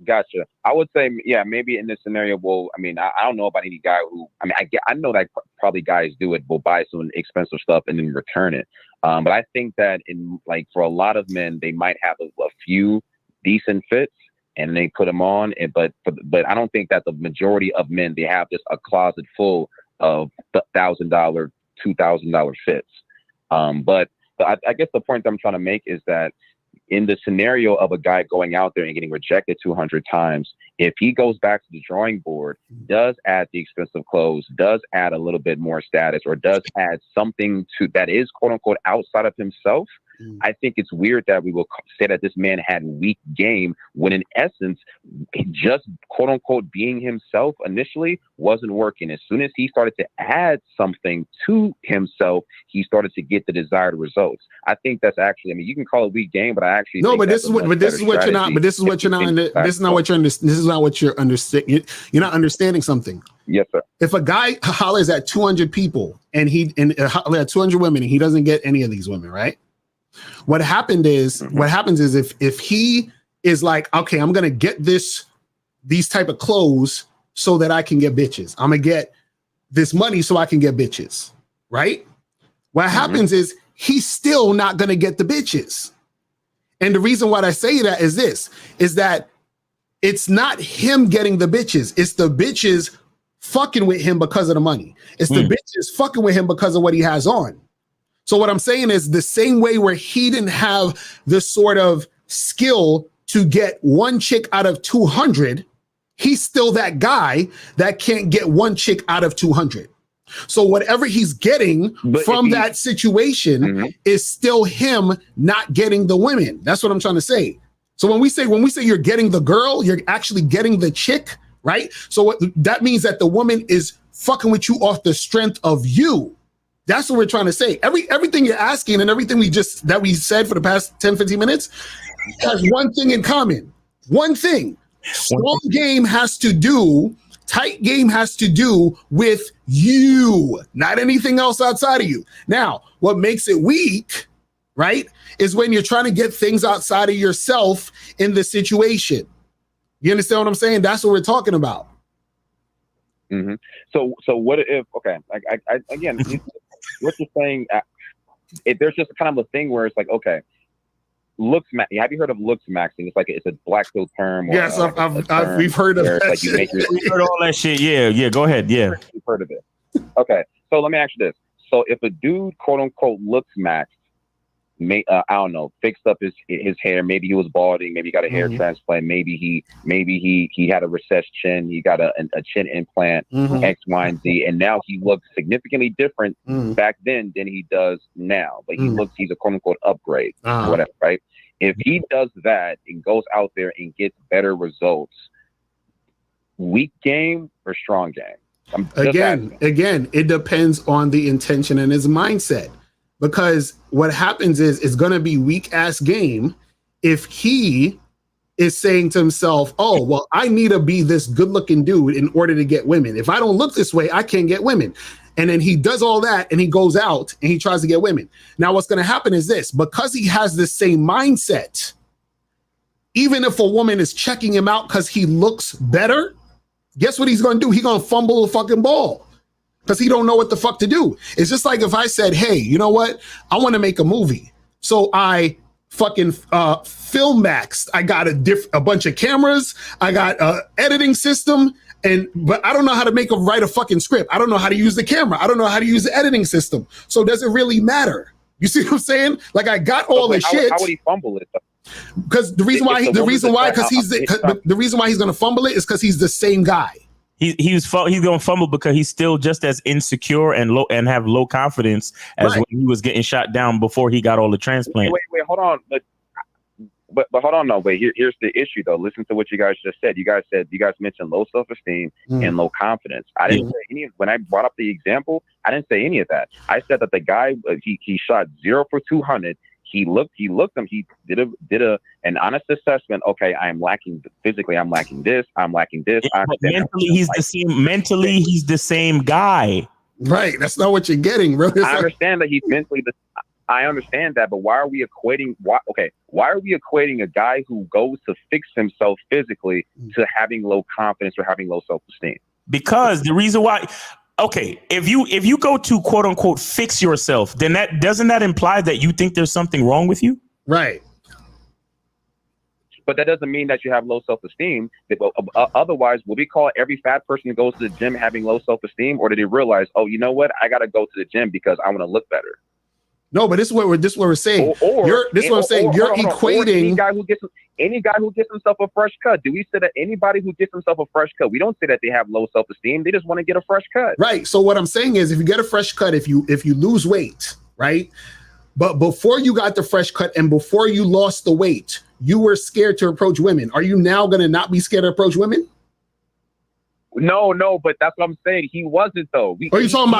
Gotcha. I would say, yeah, maybe in this scenario, well, I mean, I don't know about any guy who, I mean, I know that probably guys do it, will buy some expensive stuff and then return it. But I think that for a lot of men, they might have a few decent fits and they put them on. But I don't think that the majority of men, they have just a closet full of $1,000, $2,000 fits. But I guess the point that I'm trying to make is that in the scenario of a guy going out there and getting rejected 200 times, if he goes back to the drawing board, does add the expensive clothes, does add a little bit more status, or does add something that is quote unquote outside of himself, I think it's weird that we will say that this man had weak game when in essence, just quote unquote being himself initially wasn't working. As soon as he started to add something to himself, he started to get the desired results. I think that's actually, I mean, you can call it weak game, but I actually no, but this is what you're not understanding. You're not understanding something. Yes, sir. If a guy hollers at 200 people and at 200 women and he doesn't get any of these women, right? What happens is if he is like, okay, I'm gonna get these type of clothes so that I can get bitches. I'm gonna get this money so I can get bitches, right? What happens is he's still not gonna get the bitches. And the reason why I say that is that it's not him getting the bitches, it's the bitches fucking with him because of the money. It's the bitches fucking with him because of what he has on. So what I'm saying is the same way where he didn't have the sort of skill to get one chick out of 200, he's still that guy that can't get one chick out of 200. So whatever he's getting from that situation is still him not getting the women. That's what I'm trying to say. So when we say you're getting the girl, you're actually getting the chick right? So that means that the woman is fucking with you off the strength of you. That's what we're trying to say. Everything you're asking and everything we said for the past 10, 15 minutes has one thing in common. One thing. Strong game has to do, tight game has to do with you, not anything else outside of you. Now, what makes it weak, right, is when you're trying to get things outside of yourself in the situation. You understand what I'm saying? That's what we're talking about. Mm-hmm. So what if, okay, I again, what you're saying, there's just kind of a thing where it's like, okay, have you heard of looks maxing? It's a black pill term. Or yes, we've heard of that. Like we've heard all that shit. Yeah, go ahead. Yeah. You've heard of it. Okay, so let me ask you this. So if a dude, quote unquote, looks maxed, I don't know, fixed up his hair, maybe he was balding, maybe he got a hair transplant, maybe he had a recessed chin, he got a chin implant, X, Y, and Z, and now he looks significantly different back then than he does now. But he's a quote unquote upgrade, whatever, right? If he does that and goes out there and gets better results, weak game or strong game? Again, it depends on the intention and his mindset. Because what happens is it's going to be weak ass game if he is saying to himself, oh, well, I need to be this good looking dude in order to get women. If I don't look this way, I can't get women. And then he does all that and he goes out and he tries to get women. Now, what's going to happen is this, because he has the same mindset, even if a woman is checking him out because he looks better, guess what he's going to do? He's going to fumble the fucking ball. Because he don't know what the fuck to do. It's just like if I said, hey, you know what? I want to make a movie. So I fucking film maxed. I got a bunch of cameras. I got an editing system. But I don't know how to write a fucking script. I don't know how to use the camera. I don't know how to use the editing system. So does it really matter? You see what I'm saying? Like I got all the shit. How would he fumble it though? Because the reason why he's going to fumble it is because he's the same guy. He's going to fumble because he's still just as insecure and have low confidence as when he was getting shot down before he got all the transplant. Wait, hold on. But hold on, no, wait. Here's the issue though. Listen to what you guys just said. You guys mentioned low self-esteem and low confidence. I didn't say any. When I brought up the example, I didn't say any of that. I said that the guy he shot 0 for 200. He looked him. He did an honest assessment. Okay, I'm lacking physically. I'm lacking this. I'm lacking this. Yeah, mentally, he's the same guy. Right. That's not what you're getting, bro. I understand that he's mentally I understand that, but why are we equating? Why are we equating a guy who goes to fix himself physically to having low confidence or having low self-esteem? Because the reason why. Okay, if you go to quote unquote fix yourself, then doesn't that imply that you think there's something wrong with you? Right. But that doesn't mean that you have low self-esteem. Otherwise, will we call every fat person who goes to the gym having low self-esteem, or did they realize, oh, you know what, I got to go to the gym because I want to look better? No, but this is what we're saying. You're equating any guy who gets himself a fresh cut. Do we say that anybody who gets himself a fresh cut? We don't say that they have low self-esteem. They just want to get a fresh cut. Right. So what I'm saying is, if you get a fresh cut, if you lose weight, right? But before you got the fresh cut and before you lost the weight, you were scared to approach women. Are you now going to not be scared to approach women? No, but that's what I'm saying. He wasn't though. You talking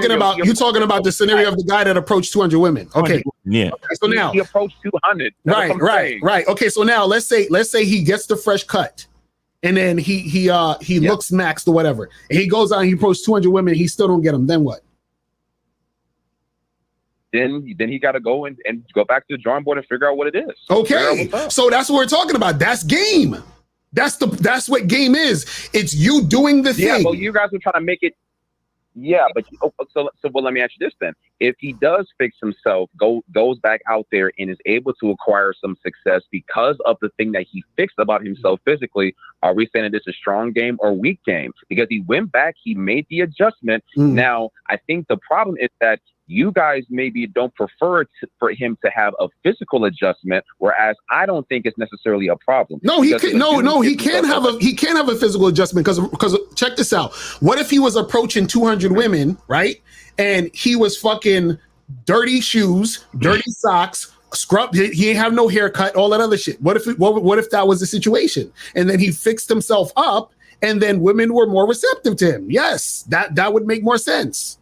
about the scenario of the guy that approached 200 women. Okay. Yeah. Okay, so now he approached 200. Right. Okay. So now let's say he gets the fresh cut, and then he looks maxed or whatever, and he goes out and he approaches 200 women. He still don't get them. Then what? Then he got to go and go back to the drawing board and figure out what it is. Okay. So that's what we're talking about. That's game. That's what game is. It's you doing the thing. Yeah, well, you guys are trying to make it. Yeah, but let me ask you this then: if he does fix himself, goes back out there and is able to acquire some success because of the thing that he fixed about himself physically, are we saying that this is strong game or weak game? Because he went back, he made the adjustment. Now, I think the problem is that you guys maybe don't prefer for him to have a physical adjustment, whereas I don't think it's necessarily a problem. No, he can't have a physical adjustment because check this out. What if he was approaching 200 women, right? And he was fucking dirty shoes, dirty socks, scrub. He ain't have no haircut, all that other shit. What if that was the situation? And then he fixed himself up and then women were more receptive to him. Yes, that would make more sense.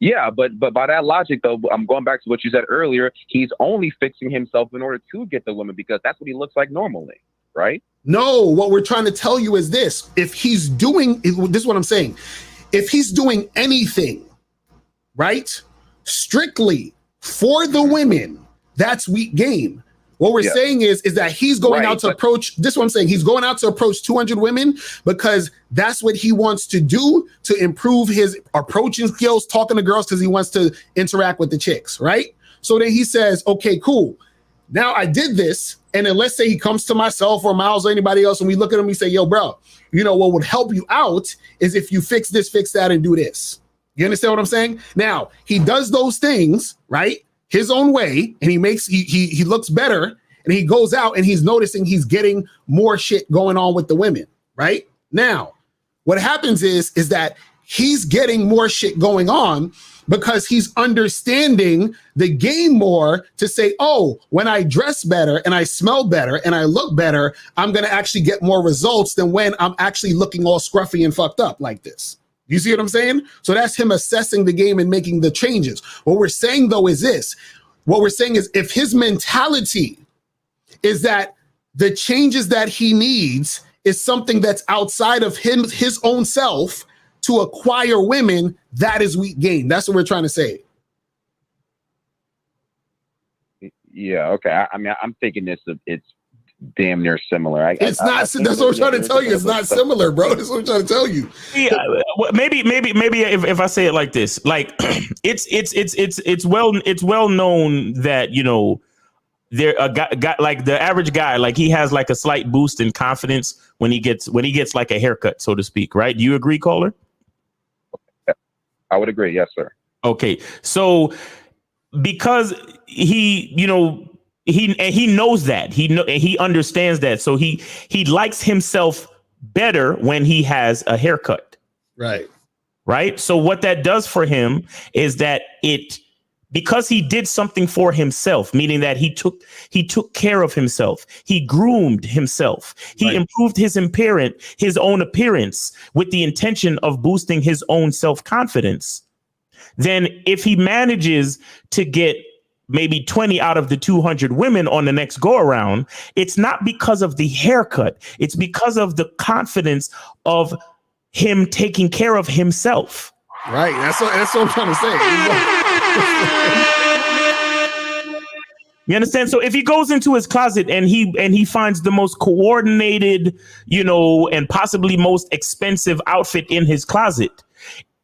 Yeah, but by that logic, though, I'm going back to what you said earlier. He's only fixing himself in order to get the women because that's what he looks like normally, right? No, what we're trying to tell you is this. If he's doing, this is what I'm saying. If he's doing anything, right, strictly for the women, that's weak game. What we're saying is that he's going out to approach, this is what I'm saying, he's going out to approach 200 women because that's what he wants to do to improve his approaching skills, talking to girls because he wants to interact with the chicks, right? So then he says, okay, cool. Now I did this, and then let's say he comes to myself or Miles or anybody else, and we look at him, we say, yo, bro, you know, what would help you out is if you fix this, fix that, and do this. You understand what I'm saying? Now, he does those things, right? His own way, and he looks better, and he goes out and he's noticing he's getting more shit going on with the women, right? Now, what happens is that he's getting more shit going on because he's understanding the game more to say, oh, when I dress better and I smell better and I look better, I'm going to actually get more results than when I'm actually looking all scruffy and fucked up like this. You see what I'm saying? So that's him assessing the game and making the changes. What we're saying, though, is this. What we're saying is if his mentality is that the changes that he needs is something that's outside of him, his own self to acquire women, that is weak game. That's what we're trying to say. Yeah, okay. I mean, I'm thinking it's damn near similar. It's not. That's what I'm trying to tell you. It's not similar, bro. That's what I'm trying to tell you. Yeah, maybe if I say it like this, like it's well known that, you know, there a guy like the average guy, like he has like a slight boost in confidence when he gets like a haircut, so to speak, right? Do you agree, caller? I would agree. Yes, sir. Okay, so because he, you know, he knows that he understands that, so he likes himself better when he has a haircut. Right. So what that does for him is that because he did something for himself, meaning that he took care of himself, he groomed himself, he improved his own appearance with the intention of boosting his own self-confidence. Then if he manages to get maybe 20 out of the 200 women on the next go around, it's not because of the haircut. It's because of the confidence of him taking care of himself. Right. That's what I'm trying to say. You understand? So if he goes into his closet and he finds the most coordinated, you know, and possibly most expensive outfit in his closet,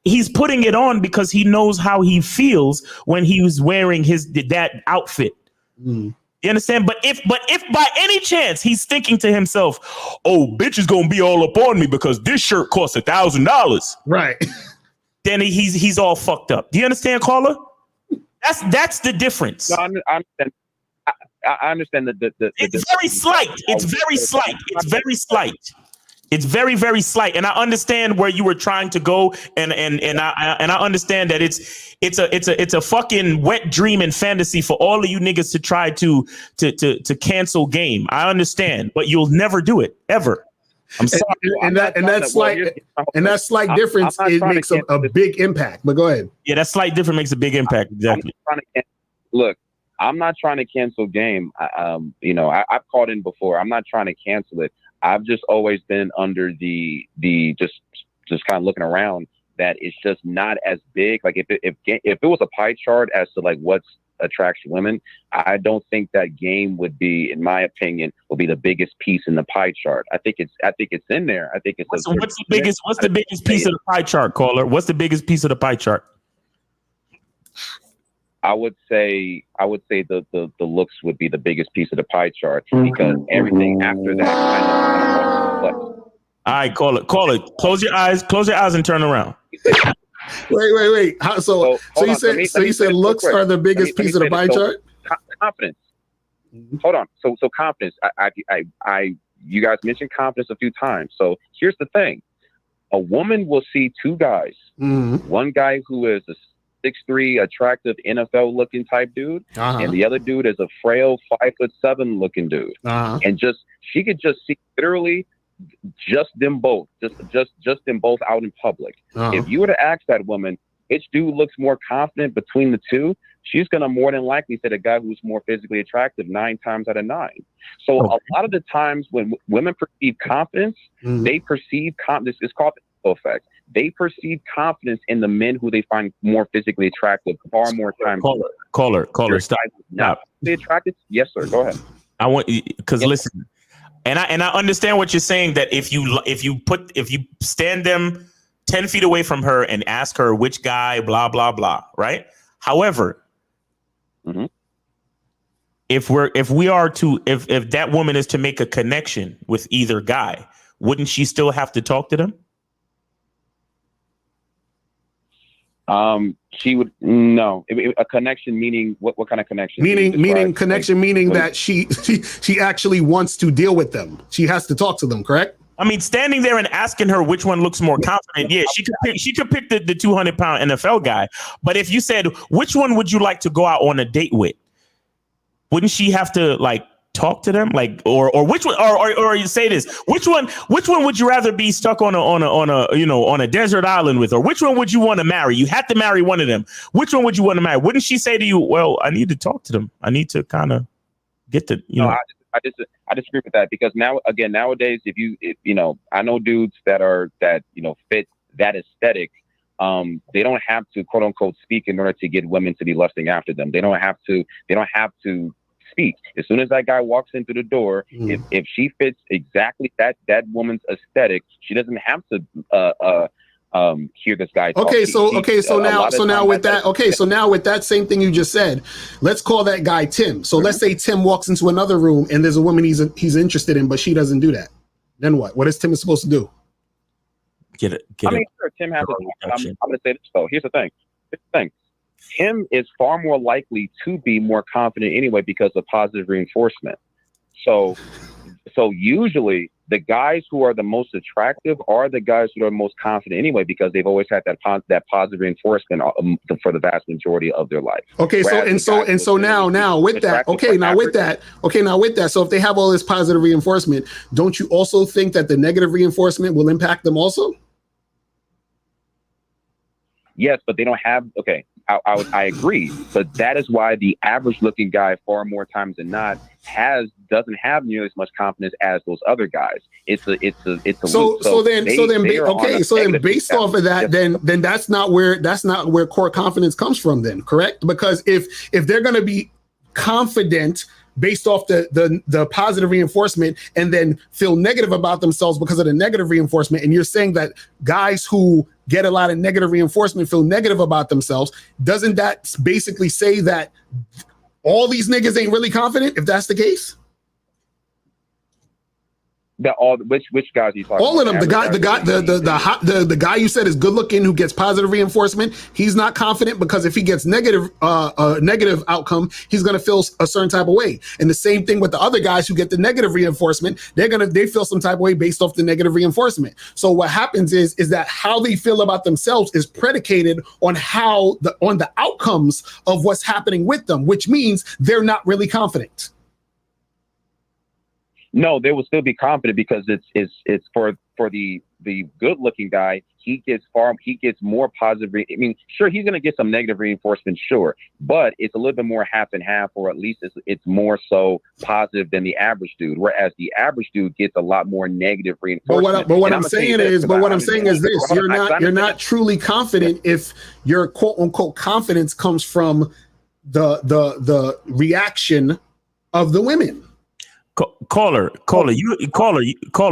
he's putting it on because he knows how he feels when he was wearing that outfit. You understand? But if by any chance he's thinking to himself, oh, bitch is gonna be all up on me because this shirt costs $1,000. Right. Then he's all fucked up. Do you understand, caller? That's the difference. No, I understand that it's very slight. It's very slight. It's very slight. It's very, very slight. And I understand where you were trying to go, and I understand that it's a fucking wet dream and fantasy for all of you niggas to try to cancel game. I understand, but you'll never do it ever. I'm sorry. And that slight difference makes a big impact. But go ahead. Yeah, that slight difference makes a big impact. Exactly. Look, I'm not trying to cancel game. I've called in before. I'm not trying to cancel it. I've just always been under the just kind of looking around that it's just not as big. Like if it was a pie chart as to like what's attracts women, I don't think that game would be, in my opinion, will be the biggest piece in the pie chart. I think it's in there. I think it's. So what's the biggest piece of the pie chart, caller? What's the biggest piece of the pie chart? I would say the looks would be the biggest piece of the pie chart because everything after that kind of all right, call it. Close your eyes and turn around. Wait. So you said looks are the biggest piece of the pie chart? Confidence. Hold on. So confidence. I you guys mentioned confidence a few times. So here's the thing. A woman will see two guys. One guy who is a 6'3", attractive NFL looking type dude, and the other dude is a frail 5'7" looking dude. And she could just see literally just them both out in public. If you were to ask that woman, which dude looks more confident between the two, she's going to more than likely say the guy who's more physically attractive 9 times out of 9. So a lot of the times when women perceive confidence, they perceive confidence. It's called the effect. They perceive confidence in the men who they find more physically attractive far more times. Caller, stop. Not attracted? Yes, sir. Go ahead. I want, because listen, and I understand what you're saying, that if you stand them 10 feet away from her and ask her which guy, blah blah blah, right? However, if that woman is to make a connection with either guy, wouldn't she still have to talk to them? She would no. A connection meaning what kind of connection? Meaning connection, meaning that she actually wants to deal with them. She has to talk to them, correct? I mean, standing there and asking her which one looks more confident, yeah, she could pick the 200-pound NFL guy. But if you said, which one would you like to go out on a date with? Wouldn't she have to like talk to them, like, or which one, or you say this, which one would you rather be stuck on a desert island with, or which one would you want to marry? You had to marry one of them. Which one would you want to marry? Wouldn't she say to you, well, I need to talk to them. I need to kind of get to, you know. I disagree with that, because nowadays, if I know dudes that fit that aesthetic. They don't have to quote unquote speak in order to get women to be lusting after them. They don't have to speak. As soon as that guy walks into the door, if she fits exactly that woman's aesthetic, she doesn't have to hear this guy talk. So now with that same thing you just said, let's call that guy Tim. So let's say Tim walks into another room and there's a woman he's interested in, but she doesn't do that. Then what? What is Tim supposed to do? Sure, Tim has I'm going to say this though. Here's the thing. Tim is far more likely to be more confident anyway because of positive reinforcement. So usually the guys who are the most attractive are the guys who are most confident anyway, because they've always had that positive reinforcement for the vast majority of their life. Okay, so now with that, so if they have all this positive reinforcement, don't you also think that the negative reinforcement will impact them also? Yes, but they don't have. Okay, I agree, but that is why the average-looking guy, far more times than not, doesn't have nearly as much confidence as those other guys. It's a So then based off of that, then that's not where core confidence comes from, then, correct? Because if they're going to be confident based off the positive reinforcement and then feel negative about themselves because of the negative reinforcement, and you're saying that guys who get a lot of negative reinforcement feel negative about themselves, doesn't that basically say that all these niggas ain't really confident, if that's the case? Which guys are you talking about? All of them. The guy you said is good looking, who gets positive reinforcement. He's not confident because if he gets negative outcome, he's gonna feel a certain type of way. And the same thing with the other guys who get the negative reinforcement. They feel some type of way based off the negative reinforcement. So what happens is that how they feel about themselves is predicated on the outcomes of what's happening with them, which means they're not really confident. No, they will still be confident because it's for the good looking guy. He gets more positive. I mean, sure, he's going to get some negative reinforcement, sure, but it's a little bit more half and half, or at least it's more so positive than the average dude. Whereas the average dude gets a lot more negative reinforcement. But what I'm saying is this: you're not truly confident if your quote unquote confidence comes from the reaction of the women. Caller,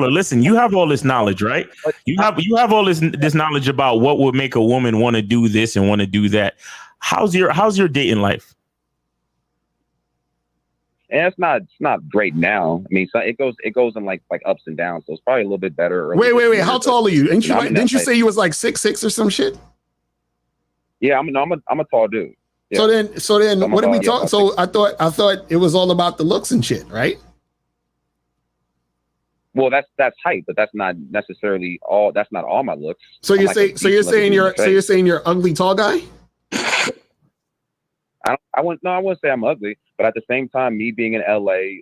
listen, you have all this knowledge, right? You have all this knowledge about what would make a woman want to do this and want to do that. How's your dating life? And it's not great now. I mean, so it goes in like ups and downs. So it's probably a little bit better. Wait. How tall are you? Didn't you say you was like 6'6" or some shit? Yeah, I'm a tall dude. Yeah. So then, what did we talk? So I thought it was all about the looks and shit, right? Well, that's height, but that's not necessarily all. That's not all my looks. So you're saying you're ugly tall guy? I wouldn't say I'm ugly, but at the same time, me being in LA,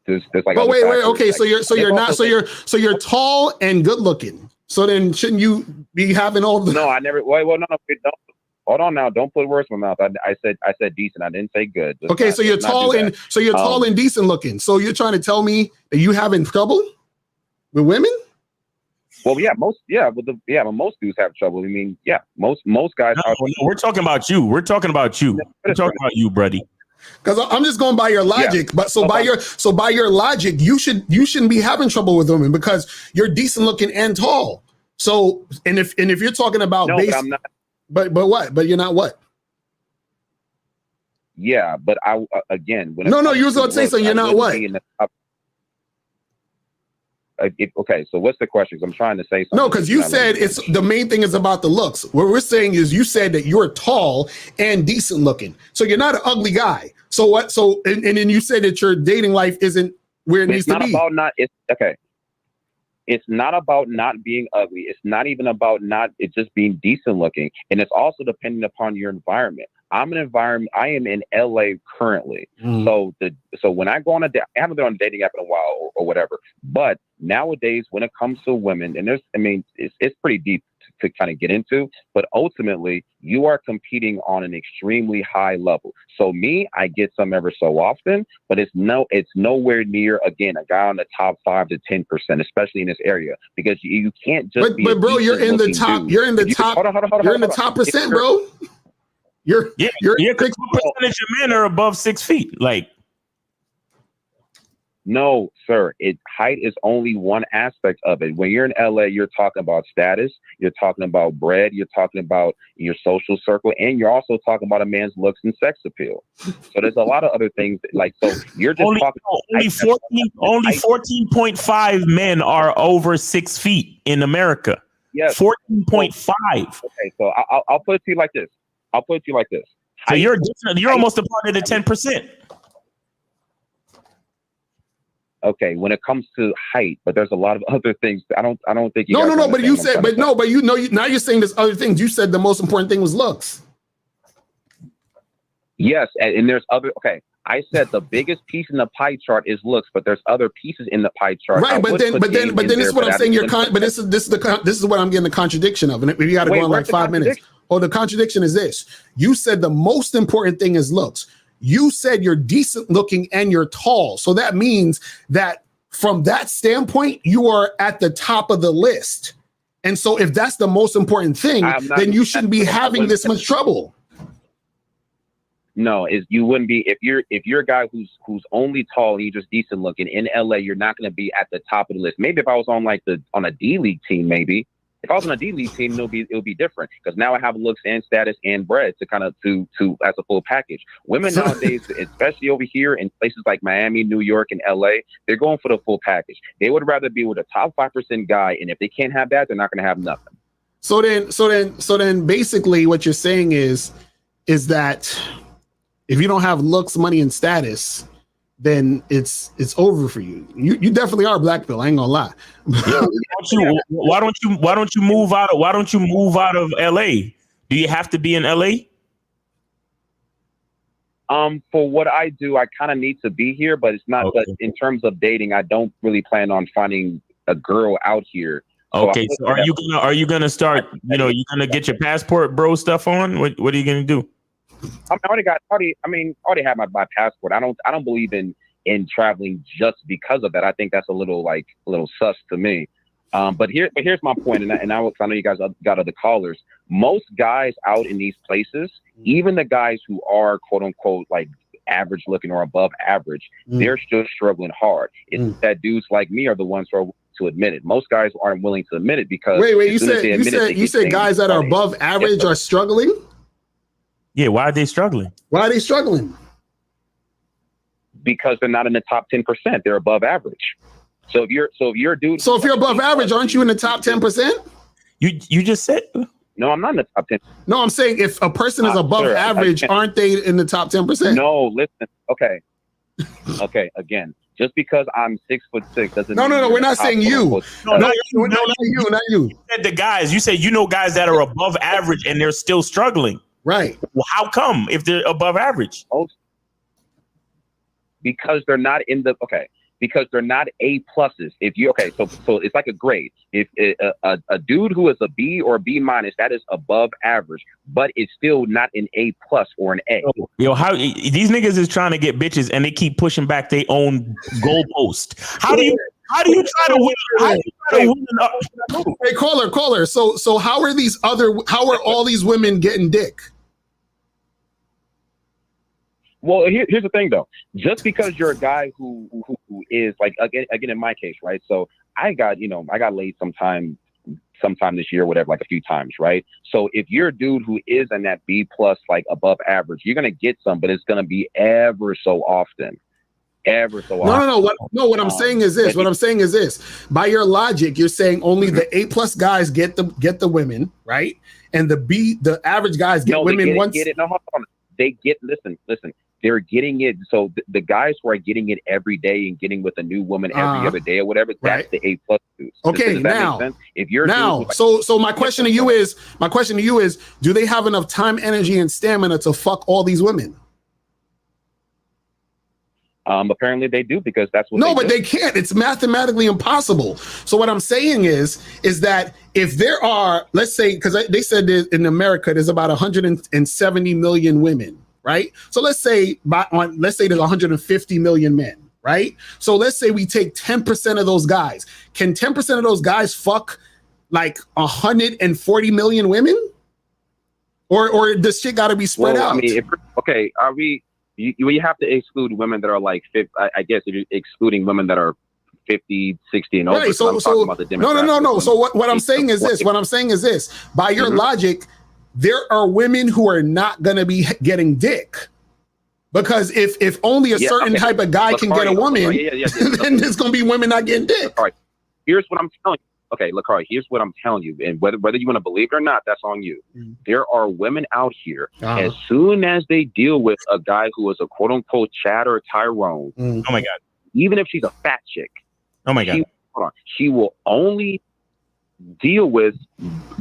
There's like. But wait. Okay, like, so you're tall and good looking. So then shouldn't you be having all the? No, I never. Wait, well, no, don't. Hold on now. Don't put words in my mouth. I said decent. I didn't say good. Okay, so you're tall and tall and decent looking. So you're trying to tell me that you having trouble with women? Well, yeah, most dudes have trouble. I mean, yeah, most guys. No, we're talking about you. We're talking about you. We're talking about you, buddy. Because I'm just going by your logic, but by your logic, you shouldn't be having trouble with women because you're decent looking and tall. So and if you're talking about but I'm not. But what? But you're not what? Yeah, but I again when you was going to say so. You're not what? Okay, so what's the question? I'm trying to say something. No, because you said it's the main thing is about the looks. What we're saying is you said that you're tall and decent looking, so you're not an ugly guy. So what? So and then you said that your dating life isn't where it needs to be. It's not about not. It's okay. It's not about not being ugly. It's not even about it's just being decent looking, and it's also dependent upon your environment. I am in LA currently. So when I go on I haven't been on a dating app in a while or whatever, but nowadays when it comes to women, and it's pretty deep to kind of get into, but ultimately you are competing on an extremely high level. So me, I get some ever so often, but it's nowhere near, again, a guy on the top 5 to 10%, especially in this area, because you can't just but bro, you're in the top, you're in the top, you're in the top percent, bro. You're because what percentage of men are above 6 feet? Like, no, sir. Height is only one aspect of it. When you're in LA, you're talking about status, you're talking about bread, you're talking about your social circle, and you're also talking about a man's looks and sex appeal. So there's a lot of other things so you're just only 14.5 men are over 6 feet in America. Yes. 14.5. Okay, so I'll put it to you like this. So you're almost a part of the 10%. Okay, when it comes to height, but there's a lot of other things. I don't think you. No. But you said, now you're saying there's other things. You said the most important thing was looks. Yes, and there's other. Okay, I said the biggest piece in the pie chart is looks, but there's other pieces in the pie chart. Right, but then this is what I'm saying. This is what I'm getting the contradiction of, and we got to go in like 5 minutes. Oh, the contradiction is this: you said the most important thing is looks. You said you're decent looking and you're tall. So that means that from that standpoint, you are at the top of the list. And so if that's the most important thing, then you shouldn't be having this much trouble. No, you wouldn't be if you're a guy who's only tall and you're just decent looking in LA, you're not going to be at the top of the list. Maybe if I was on on a D League team, maybe. If I was on a D League team, it'll be different because now I have looks and status and bread to kind of to as a full package. Women nowadays, especially over here in places like Miami, New York, and LA, they're going for the full package. They would rather be with a top 5% guy, and if they can't have that, they're not going to have nothing. So then, basically, what you're saying is that if you don't have looks, money, and status, then it's over for you. You definitely are black pill. I ain't gonna lie. Why don't you move out of LA? Do you have to be in LA? For what I do, I kind of need to be here, but it's not. Okay. But in terms of dating, I don't really plan on finding a girl out here. Okay, so are you gonna start? You gonna get your passport, bro, stuff on? What are you gonna do? I already have my passport. I don't believe in traveling just because of that. I think that's a little sus to me. But here's my point, and I know you guys got other callers. Most guys out in these places, even the guys who are quote unquote like average looking or above average, they're still struggling hard. It's that dudes like me are the ones who are to admit it. Most guys aren't willing to admit it because you said guys that are above average are struggling. Yeah, why are they struggling? Because they're not in the top 10%. They're above average. So if you're above average, aren't you in the top 10%? You just said no. I'm not in the top 10. No, I'm saying if a person is above average, aren't they in the top 10%? No, listen. Okay. Again, just because I'm 6'6" doesn't. No. We're not saying you. No, not you. You said the guys. You said guys that are above average and they're still struggling. Right. Well, how come if they're above average? Because they're not in the because they're not A pluses. If you so it's like a grade. If a dude who is a B or B minus, that is above average, but it's still not an A plus or an A. Yo, how these niggas is trying to get bitches and they keep pushing back their own goalpost. How do you try to win? How do you try to win? Hey, caller. So how are all these women getting dick? Well, here's the thing, though. Just because you're a guy who is like, again, in my case, right? So I got laid sometime this year, whatever, like a few times, right? So if you're a dude who is in that B plus, like above average, you're gonna get some, but it's gonna be ever so often. What I'm saying is this. By your logic, you're saying only the A plus guys get the women, right? And the average guys get women once. No, hold on. They get listen. They're getting it. So the guys who are getting it every day and getting with a new woman every other day or whatever, that's the A plus dudes. Okay, does that now, make sense? If you're so my question to you is, do they have enough time, energy, and stamina to fuck all these women? Apparently they do, because that's what. No, but they can't. It's mathematically impossible. So what I'm saying is that if there are, let's say, because they said that in America there's about 170 million women, right? So let's say there's 150 million men, right? So let's say we take 10% of those guys. Can 10% of those guys fuck like 140 million women? Or this shit got to be spread out? I mean, are we? You have to exclude women that are like 50, I guess you're excluding women that are 50, 60 and over. Right, so no. So what I'm saying is this. By your logic, there are women who are not going to be getting dick. Because if only a certain type of guy can get a woman, then there's going to be women not getting dick. All right. Here's what I'm telling you. Okay, Lakari, here's what I'm telling you, and whether you want to believe it or not, that's on you. There are women out here, as soon as they deal with a guy who is a quote unquote Chad or Tyrone, oh my God, even if she's a fat chick, oh my God, she will only deal with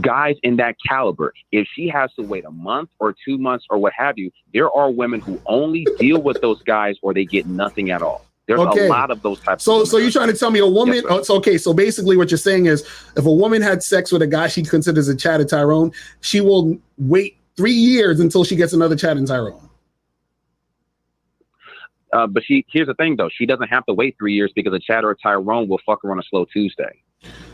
guys in that caliber. If she has to wait a month or 2 months or what have you, there are women who only deal with those guys or they get nothing at all. There's a lot of those types. So you're trying to tell me a woman? Yes, so basically, what you're saying is, if a woman had sex with a guy she considers a Chad or Tyrone, she will wait 3 years until she gets another Chad and Tyrone. But here's the thing, though. She doesn't have to wait 3 years, because a Chad or a Tyrone will fuck her on a slow Tuesday.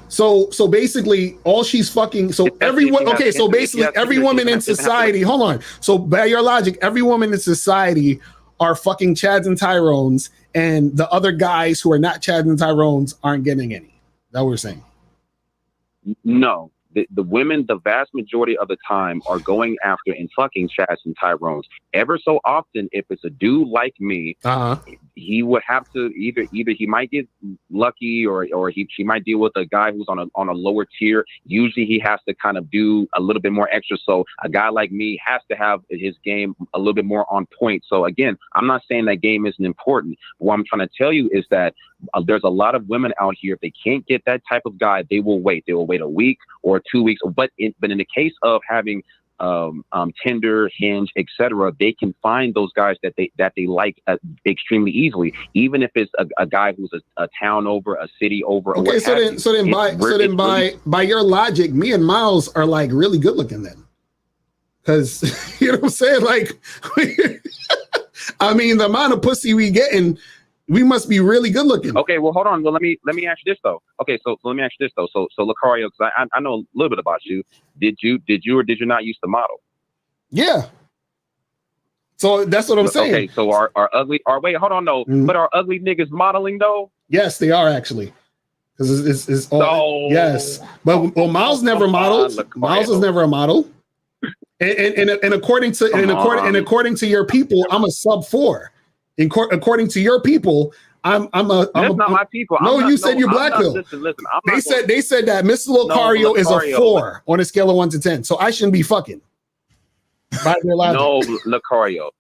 So basically, all she's fucking. So everyone. Okay. So basically, every woman in society. Hold on. So by your logic, every woman in society are fucking Chads and Tyrones, and the other guys who are not Chads and Tyrones aren't getting any. That what we're saying? No. The women, the vast majority of the time, are going after and fucking Chads and Tyrones. Ever so often, if it's a dude like me, he would have to either he might get lucky or she might deal with a guy who's on a lower tier. Usually he has to kind of do a little bit more extra. So a guy like me has to have his game a little bit more on point. So again, I'm not saying that game isn't important. What I'm trying to tell you is that there's a lot of women out here. If they can't get that type of guy, they will wait. They will wait a week or 2 weeks. But in the case of having Tinder, Hinge, etc., they can find those guys that they like extremely easily, even if it's a guy who's a town over, a city over. Okay, so then by your logic, me and Miles are like really good looking then, because you know what I'm saying? Like, I mean, the amount of pussy we getting, we must be really good looking. Okay, well, hold on. Well, let me ask you this though. Okay, so let me ask you this though. So Lucario, because I know a little bit about you. Did you or did you not used to model? Yeah. So that's what I'm saying. Okay, so are ugly? Wait, hold on, no. But are ugly niggas modeling though? Yes, they are actually. Because it's all yes. But Miles never modeled. Miles is never a model. And according to your people, I'm a sub 4. According to your people, I'm not my people. You said you're Blackville. Listen. They said that Mr. Lucario is a 4 on a scale of 1 to 10. So I shouldn't be fucking. No, Lucario.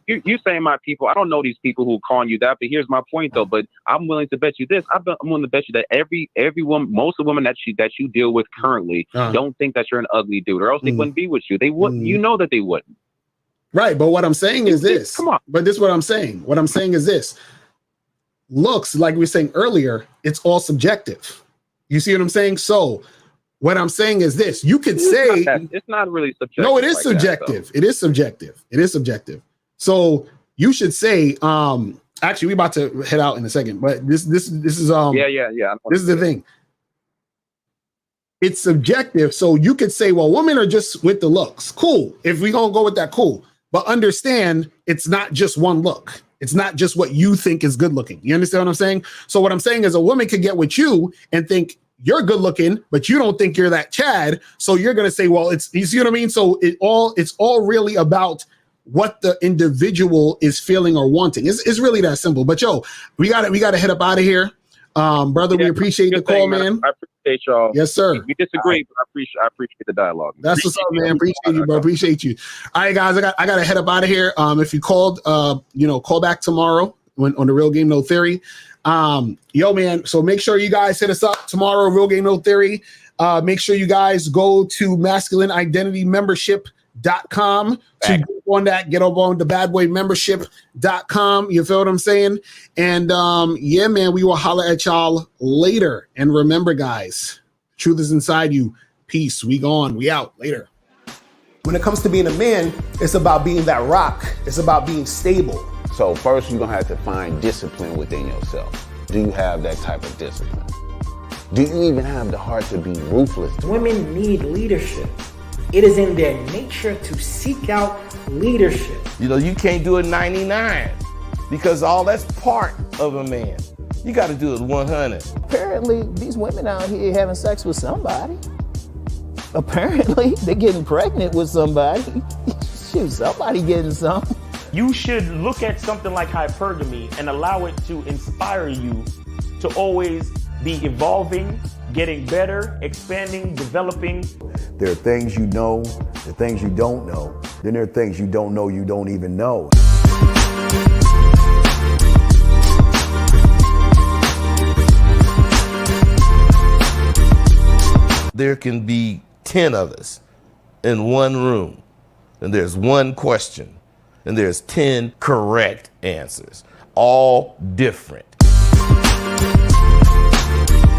You saying my people? I don't know these people who are calling you that. But here's my point though. But I'm willing to bet you this. I'm willing to bet you that every woman, most of the women that you deal with currently don't think that you're an ugly dude, or else they wouldn't be with you. They wouldn't. You know that they wouldn't. Right, but what I'm saying is this. Come on. But this is what I'm saying. What I'm saying is this. looks, like we were saying earlier, it's all subjective. You see what I'm saying? So what I'm saying is this: you could say it's not really subjective. No, it is subjective. It is subjective. It is subjective. So you should say, actually, we're about to head out in a second, but this is yeah. This is the thing. It's subjective. So you could say, well, women are just with the looks. Cool. If we're gonna go with that, cool. But understand it's not just one look. It's not just what you think is good looking. You understand what I'm saying? So what I'm saying is a woman could get with you and think you're good looking, but you don't think you're that Chad. So you're going to say, well, you see what I mean? So it's all really about what the individual is feeling or wanting. It's really that simple. But yo, we got to head up out of here. Brother, we appreciate the call, man. I appreciate y'all. Yes, sir. We disagree, but I appreciate the dialogue. That's what's up, man. Appreciate you, bro. Appreciate you. All right, guys, I got to head up out of here. If you called, call back tomorrow on the Real Game No Theory. Yo, man. So make sure you guys hit us up tomorrow. Real Game No Theory. Make sure you guys go to masculineidentitymembership.com to get on that. Get up on the badboymembership.com. You feel what I'm saying? And yeah, man, we will holler at y'all later. And remember, guys, truth is inside you. Peace. We gone. We out. Later. When it comes to being a man, it's about being that rock. It's about being stable. So first, you're going to have to find discipline within yourself. Do you have that type of discipline? Do you even have the heart to be ruthless? Women need leadership. It is in their nature to seek out leadership. You know, you can't do it 99 because all that's part of a man. You got to do it 100. Apparently, these women out here having sex with somebody. Apparently, they're getting pregnant with somebody. Shoot, somebody getting some. You should look at something like hypergamy and allow it to inspire you to always be evolving, getting better, expanding, developing. There are things you know, there are things you don't know. Then there are things you don't know you don't even know. There can be 10 of us in one room, and there's one question, and there's 10 correct answers, all different.